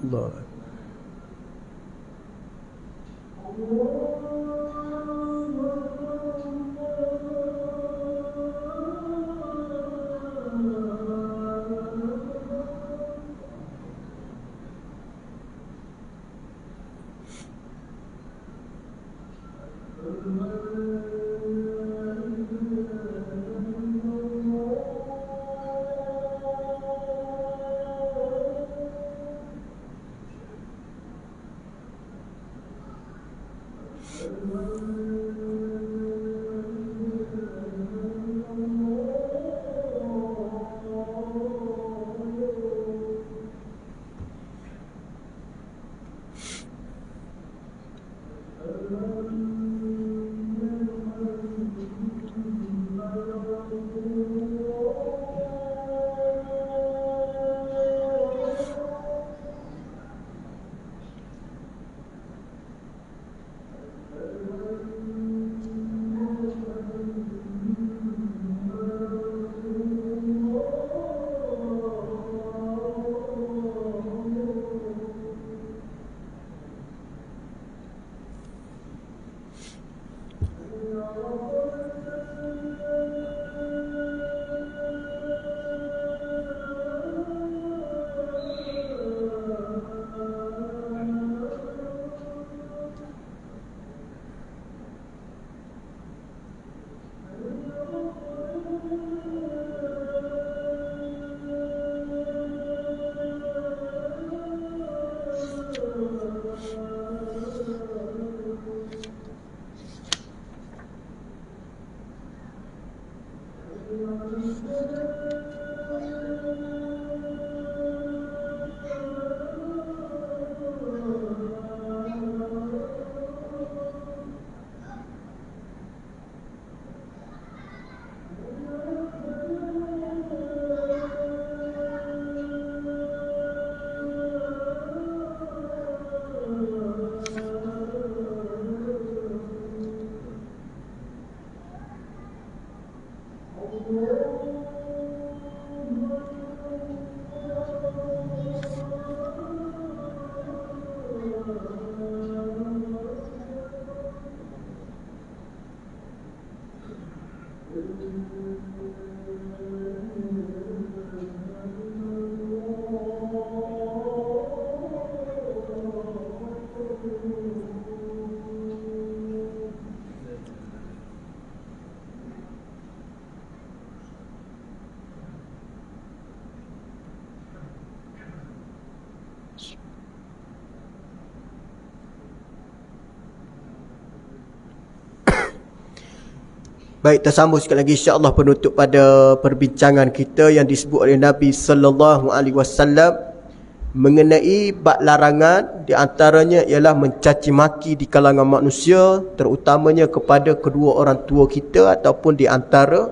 Allah. Baik, tersambung sekali lagi insya-Allah penutup pada perbincangan kita yang disebut oleh Nabi sallallahu alaihi wasallam mengenai bab larangan, di antaranya ialah mencaci maki di kalangan manusia, terutamanya kepada kedua orang tua kita ataupun di antara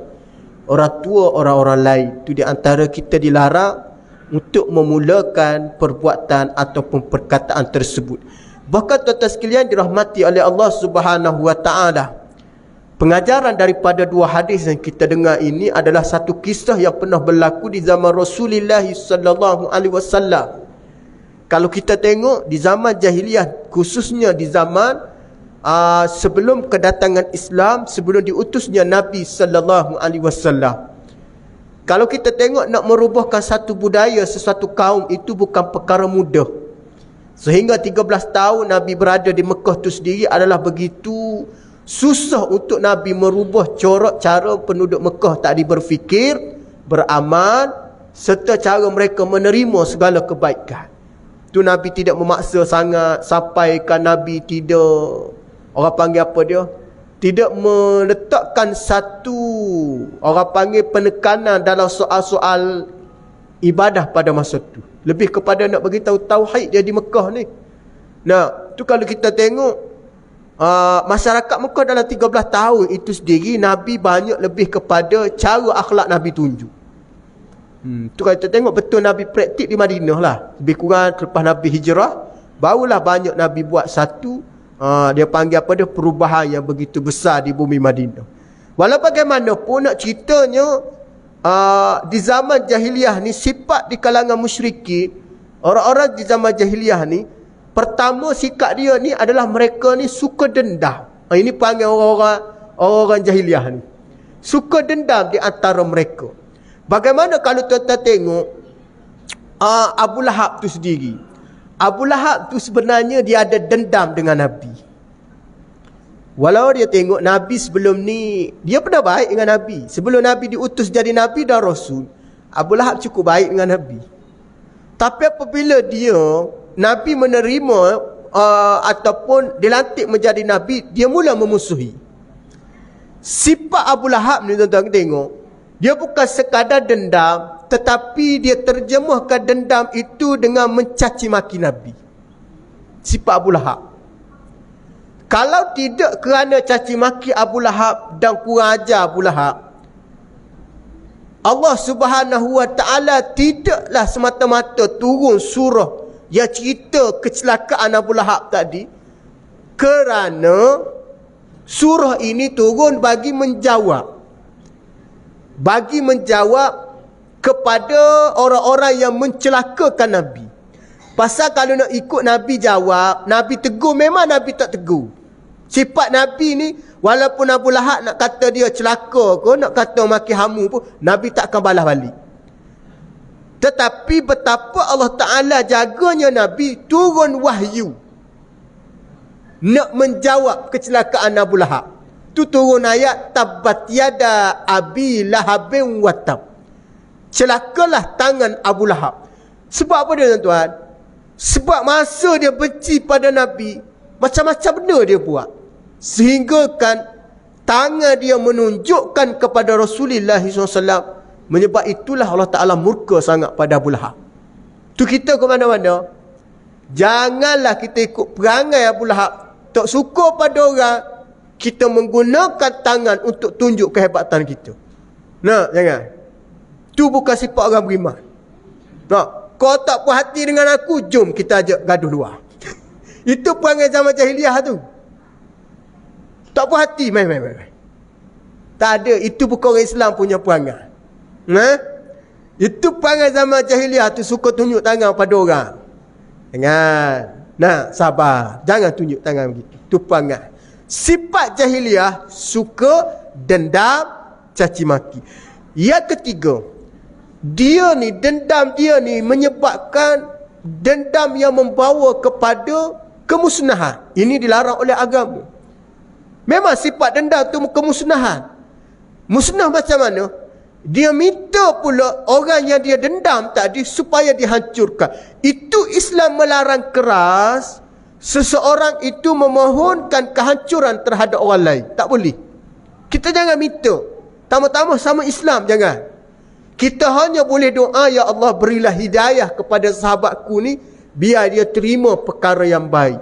orang tua orang-orang lain. Itu di antara kita dilarang untuk memulakan perbuatan ataupun perkataan tersebut. Bahkan tuan-tuan sekalian dirahmati oleh Allah Subhanahu wa taala, pengajaran daripada dua hadis yang kita dengar ini adalah satu kisah yang pernah berlaku di zaman Rasulullah sallallahu alaihi wasallam. Kalau kita tengok di zaman jahiliyah, khususnya di zaman sebelum kedatangan Islam, sebelum diutusnya Nabi sallallahu alaihi wasallam, kalau kita tengok nak merubahkan satu budaya, sesuatu kaum, itu bukan perkara mudah. Sehingga 13 tahun Nabi berada di Mekah itu sendiri adalah begitu susah untuk Nabi merubah corak cara penduduk Mekah tadi berfikir, beramal, serta cara mereka menerima segala kebaikan. Tu Nabi tidak memaksa sangat sampaikan Nabi tidak, orang panggil apa dia, tidak meletakkan satu, orang panggil, penekanan dalam soal-soal ibadah pada masa tu. Lebih kepada nak beritahu tauhid dia di Mekah ni. Nah, tu kalau kita tengok masyarakat Mekah dalam 13 tahun itu sendiri, Nabi banyak lebih kepada cara akhlak Nabi tunjuk. Tu kalau kita tengok betul Nabi praktik di Madinah lah. Lebih kurang selepas Nabi hijrah, barulah banyak Nabi buat satu, dia panggil apa dia, perubahan yang begitu besar di bumi Madinah. Walau bagaimanapun nak ceritanya, di zaman jahiliyah ni, sifat di kalangan musyrikin, orang-orang di zaman jahiliyah ni, pertama sikap dia ni adalah mereka ni suka dendam. Ini panggil orang-orang jahiliyah ni, suka dendam di antara mereka. Bagaimana kalau tuan-tuan tengok Abu Lahab tu sendiri. Abu Lahab tu sebenarnya dia ada dendam dengan Nabi. Walau dia tengok Nabi sebelum ni, dia pernah baik dengan Nabi. Sebelum Nabi diutus jadi Nabi dan Rasul, Abu Lahab cukup baik dengan Nabi. Tapi apabila Nabi menerima ataupun dilantik menjadi Nabi, dia mula memusuhi. Sifat Abu Lahab ni tuan-tuan tengok, dia bukan sekadar dendam, tetapi dia terjemahkan dendam itu dengan mencaci maki Nabi. Sifat Abu Lahab. Kalau tidak kerana caci maki Abu Lahab dan kurang ajar Abu Lahab, Allah Subhanahu wa taala tidaklah semata-mata turun surah yang cerita kecelakaan Abu Lahab tadi, kerana surah ini turun bagi menjawab kepada orang-orang yang mencelakakan Nabi. Pasal kalau nak ikut Nabi jawab, Nabi tegur, memang Nabi tak tegur. Sifat Nabi ni, walaupun Abu Lahab nak kata dia celaka ke, nak kata maki hamu pun, Nabi tak akan balas balik. Tetapi betapa Allah Ta'ala jaganya Nabi, turun wahyu nak menjawab kecelakaan Abu Lahab. Tu turun ayat tabbat yada abi lahabin watab. Celakalah tangan Abu Lahab. Sebab apa dia tuan-tuan? Sebab masa dia benci pada Nabi, macam-macam benda dia buat, sehingga kan tangan dia menunjukkan kepada Rasulullah SAW. Menyebab itulah Allah Ta'ala murka sangat pada Abu Lahab. Tu kita ke mana-mana, janganlah kita ikut perangai Abu Lahab. Tak suka pada orang, kita menggunakan tangan untuk tunjuk kehebatan kita. Nah, jangan. Tu bukan sifat orang beriman. Nah, kau tak puas hati dengan aku, jom kita ajak gaduh luar. Itu perangai zaman jahiliah tu. Tak puas hati, main. Tak ada, itu bukan orang Islam punya perangai. Itu perangai zaman jahiliah tu, suka tunjuk tangan pada orang. Jangan. Nah, sabar. Jangan tunjuk tangan begitu. Itu perangai. Sifat jahiliah suka dendam, caci maki. Yang ketiga, dendam dia ni menyebabkan dendam yang membawa kepada kemusnahan. Ini dilarang oleh agama. Memang sifat dendam tu kemusnahan. Musnah macam mana? Dia minta pula orang yang dia dendam tadi supaya dihancurkan. Itu Islam melarang keras seseorang itu memohonkan kehancuran terhadap orang lain. Tak boleh. Kita jangan minta. Tama-tama sama Islam jangan. Kita hanya boleh doa, ya Allah berilah hidayah kepada sahabatku ni, biar dia terima perkara yang baik.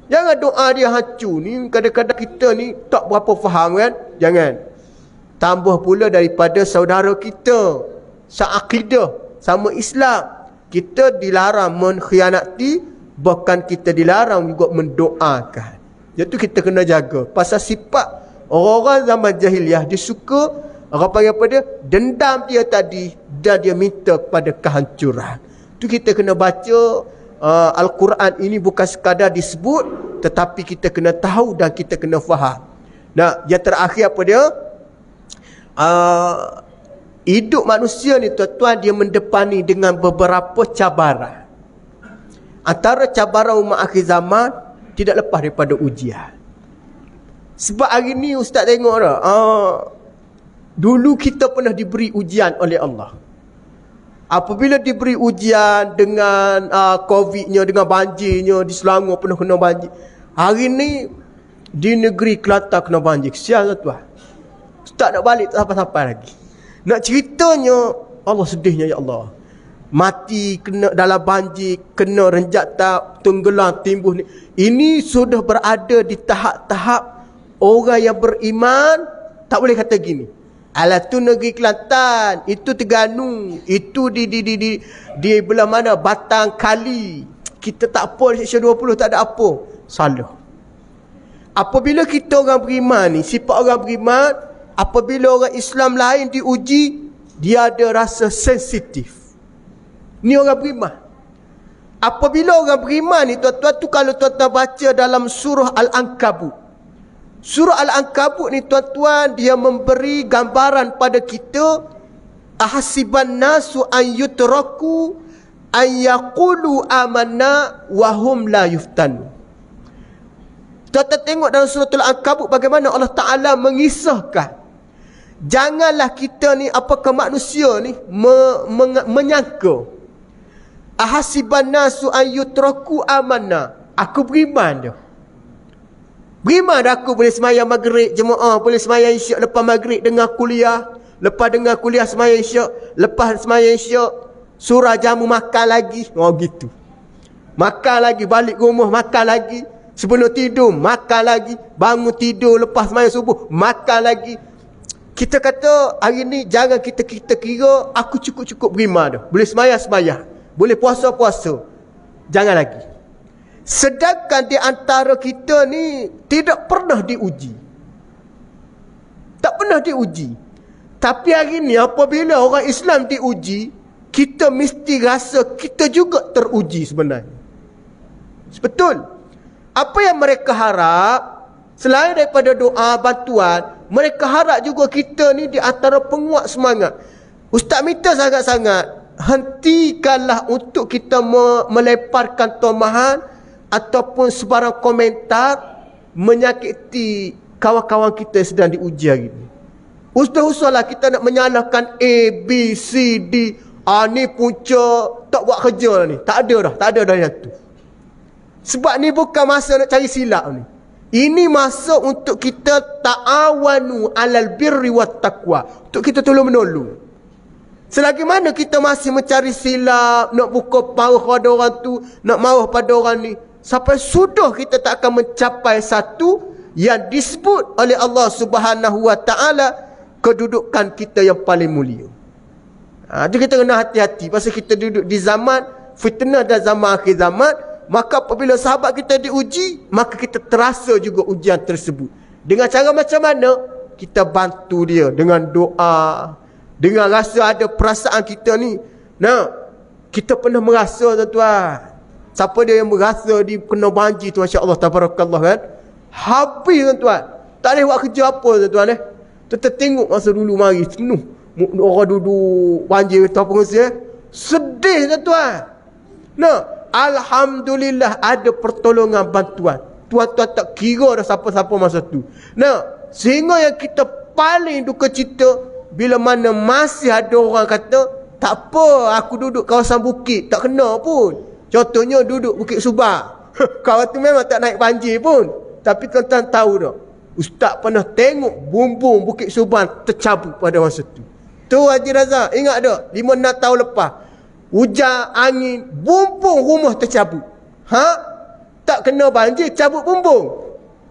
Jangan doa dia hancur ni. Kadang-kadang kita ni tak berapa faham kan. Jangan. Tambah pula daripada saudara kita seakidah, sama Islam, kita dilarang mengkhianati, bahkan kita dilarang juga mendoakan. Itu kita kena jaga. Pasal sifat orang-orang zaman jahiliah, dia suka, orang panggil apa dia, dendam dia tadi, dan dia minta kepada kehancuran. Itu kita kena baca Al-Quran ini bukan sekadar disebut, tetapi kita kena tahu dan kita kena faham. Nah, yang terakhir apa dia? Hidup manusia ni tuan-tuan, dia mendepani dengan beberapa cabaran. Antara cabaran umat akhir zaman tidak lepas daripada ujian. Sebab hari ni ustaz tengok dah, dulu kita pernah diberi ujian oleh Allah. Apabila diberi ujian dengan COVID-nya, dengan banjirnya, di Selangor pernah kena banjir. Hari ni di negeri Kelantan kena banjir. Kesian tuan-tuan. Ustaz nak balik tak sampai-sampai lagi. Nak ceritanya, Allah sedihnya ya Allah. Mati kena dalam banjir, kena renjata, tenggelam, timbul ni. Ini sudah berada di tahap-tahap orang yang beriman tak boleh kata gini. Alah tu negeri Kelantan, itu Terengganu, itu di belah mana, Batang Kali. Kita tak apa, Seksyen 20 tak ada apa. Salah. Apabila kita orang beriman ni, sifat orang beriman, apabila orang Islam lain diuji, dia ada rasa sensitif. Ni orang beriman. Apabila orang beriman ni tuan-tuan tu, kalau tuan-tuan baca dalam surah Al-Ankabut. Surah Al-Ankabut ni tuan-tuan, dia memberi gambaran pada kita, ahasiban nasu an yutraku an yaqulu amanna wa hum la yuftanu. Tuan-tuan tengok dalam surah Al-Ankabut bagaimana Allah Ta'ala mengisahkan. Janganlah kita ni, apakah manusia ni menyangka, ahasiban nasu an yutraku amanna, aku beriman dah. Beriman dah aku boleh semayang maghrib jemaah, boleh semayang isyak lepas maghrib dengar kuliah, lepas dengar kuliah semayang isyak, lepas semayang isyak surah jamu makan lagi. Oh gitu. Makan lagi, balik rumah makan lagi, sebelum tidur makan lagi, bangun tidur lepas semayang subuh makan lagi. Kita kata hari ni jangan kita kira aku cukup-cukup beriman dah. Boleh semayang, boleh puasa. Jangan lagi. Sedangkan di antara kita ni tidak pernah diuji. Tak pernah diuji. Tapi hari ni apabila orang Islam diuji, kita mesti rasa kita juga teruji sebenarnya. Betul. Apa yang mereka harap, selain daripada doa, bantuan, mereka harap juga kita ni di antara penguat semangat. Ustaz minta sangat-sangat, hentikanlah untuk kita melemparkan tomahan ataupun sebarang komentar menyakiti kawan-kawan kita yang sedang diuji hari ini. Usah-usahlah kita nak menyalahkan A, B, C, D. Ni punca tak buat kerja ni. Tak ada dah yang tu. Sebab ni bukan masa nak cari silap ni. Ini masa untuk kita ta'awanu alal birri wat taqwa. Untuk kita tolong menolong. Selagi mana kita masih mencari silap, nak buka marah pada orang tu, nak marah pada orang ni, sampai sudah kita tak akan mencapai satu yang disebut oleh Allah Subhanahu wa taala kedudukan kita yang paling mulia. Jadi kita kena hati-hati pasal kita duduk di zaman fitnah dan zaman akhir zaman. Maka apabila sahabat kita diuji, maka kita terasa juga ujian tersebut. Dengan cara macam mana? Kita bantu dia dengan doa, dengan rasa ada perasaan kita ni. Nah, kita pernah merasa tuan-tuan. Siapa dia yang merasa dia kena banjir tu, masya-Allah tabarakallah kan? Habis tuan-tuan. Tak boleh buat kerja apa tuan-tuan . Kita tengok masa dulu mari penuh orang duduk banjir tu apa rasa? Sedih tuan-tuan. Nah, alhamdulillah ada pertolongan bantuan. Tuan-tuan tak kira dah siapa-siapa masa tu. Nah, sehingga yang kita paling duka cita bila mana masih ada orang kata, tak apa aku duduk kawasan bukit, tak kena pun. Contohnya duduk Bukit Subang. Kawan tu memang tak naik banjir pun. Tapi tuan-tuan tahu tak, Ustaz pernah tengok bumbung Bukit Suban tercabut pada masa tu. Tu Haji Razak, ingat tak? 5-6 tahun lepas. Hujan, angin, bumbung rumah tercabut. Tak kena banjir, cabut bumbung.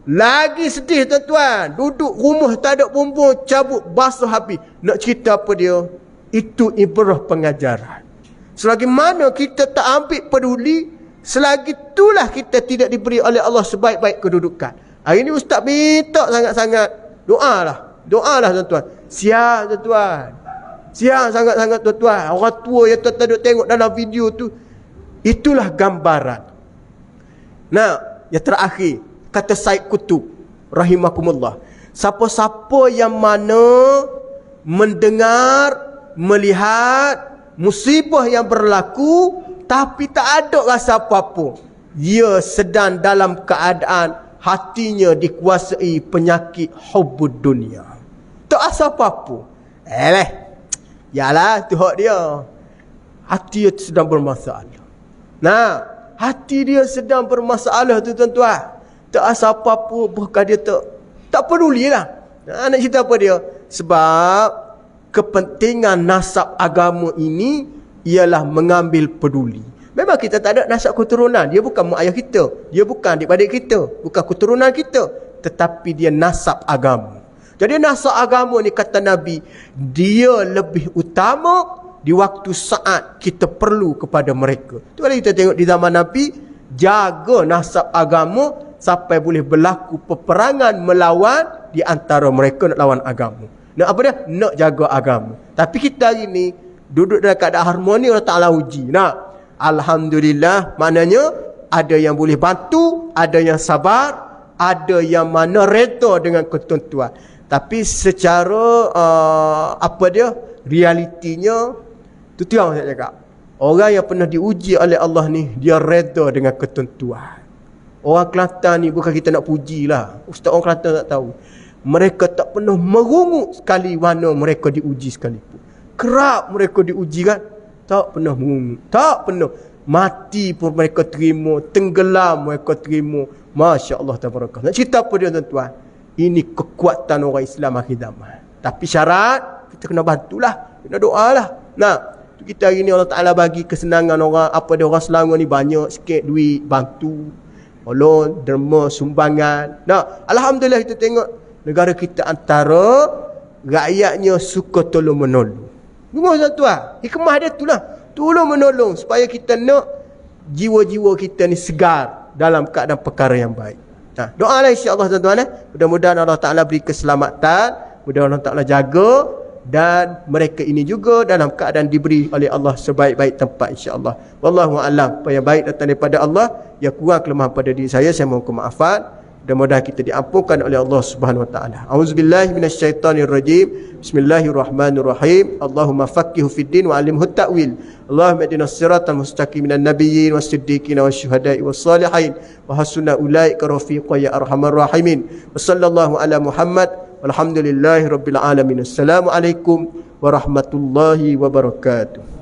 Lagi sedih tuan-tuan. Duduk rumah tak ada bumbung, cabut, basuh habis. Nak cerita apa dia? Itu ibrah pengajaran. Selagi mana kita tak ambil peduli, selagi itulah kita tidak diberi oleh Allah sebaik-baik kedudukan. Hari ni ustaz minta sangat-sangat. Doalah tuan-tuan. Siap tuan-tuan. Siap sangat-sangat tuan-tuan. Orang tua yang tuan-tuan duk tengok dalam video tu, itulah gambaran. Nah, yang terakhir, kata Said Qutb rahimakumullah, siapa-siapa yang mana mendengar, melihat musibah yang berlaku tapi tak ada rasa apa-apa, dia sedang dalam keadaan hatinya dikuasai penyakit hubbud dunia. Tak rasa apa-apa. Yalah tu hak dia. Hati dia sedang bermasalah. Nah, hati dia sedang bermasalah tu tuan-tuan. Tak rasa apa-apa, bahkan dia tak pedulilah. Nak cerita apa dia? Sebab kepentingan nasab agama ini ialah mengambil peduli. Memang kita tak ada nasab keturunan. Dia bukan mak ayah kita. Dia bukan adik-adik kita. Bukan keturunan kita. Tetapi dia nasab agama. Jadi nasab agama ni kata Nabi, dia lebih utama di waktu saat kita perlu kepada mereka. Tu kalau kita tengok di zaman Nabi, jaga nasab agama sampai boleh berlaku peperangan melawan di antara mereka nak lawan agama. Nak apa dia? Nak jaga agama. Tapi kita hari ni duduk dalam keadaan harmoni, Allah Ta'ala uji. Nah, alhamdulillah, maknanya ada yang boleh bantu, ada yang sabar, ada yang mana reda dengan ketentuan. Tapi secara realitinya tu yang saya cakap. Orang yang pernah diuji oleh Allah ni, dia reda dengan ketentuan. Orang Kelantan ni bukan kita nak pujilah. Ustaz orang Kelantan tak tahu. Mereka tak pernah merungut sekali mana mereka diuji sekalipun. Kerap mereka diuji kan, tak pernah mengungut. Tak pernah. Mati pun mereka terima. Tenggelam mereka terima. Masya Allah tabarakallah. Nak cerita apa dia tuan-tuan? Ini kekuatan orang Islam akhir zaman. Tapi syarat, kita kena bantulah. Kena doalah. Nah, kita hari ni Allah Ta'ala bagi kesenangan orang. Apa dia, orang Selangor ni banyak sikit duit. Bantu. Tolong, derma, sumbangan. Nah, alhamdulillah kita tengok negara kita antara rakyatnya suka tolong menolong. Tengok tuan-tuan. Hikmah dia itulah. Tolong menolong supaya kita nak jiwa-jiwa kita ni segar dalam keadaan perkara yang baik. Nah, doalah insya-Allah tuan-tuan. Mudah-mudahan Allah Ta'ala beri keselamatan. Mudah-mudahan Allah Ta'ala jaga. Dan mereka ini juga dalam keadaan diberi oleh Allah sebaik-baik tempat insya-Allah. Wallahu a'lam. Apa yang baik datang daripada Allah, yang kurang kelemahan pada diri saya mohon kemaafan. Mudah-mudahan kita diampunkan oleh Allah Subhanahu wa taala. Auzubillahi minasyaitonirrajim. Bismillahirrahmanirrahim. Allahumma faqihhu fid din wa 'allimhu ta'wil. Allahumma ihdinas siratal mustaqim minan nabiyyin was-siddiqin wasyuhada'i was-salihin wa hasuna ulaika rafiqa ya arhamar rahimin. Wa sallallahu ala Muhammad walhamdulillahi rabbil alamin. Assalamualaikum warahmatullahi wabarakatuh.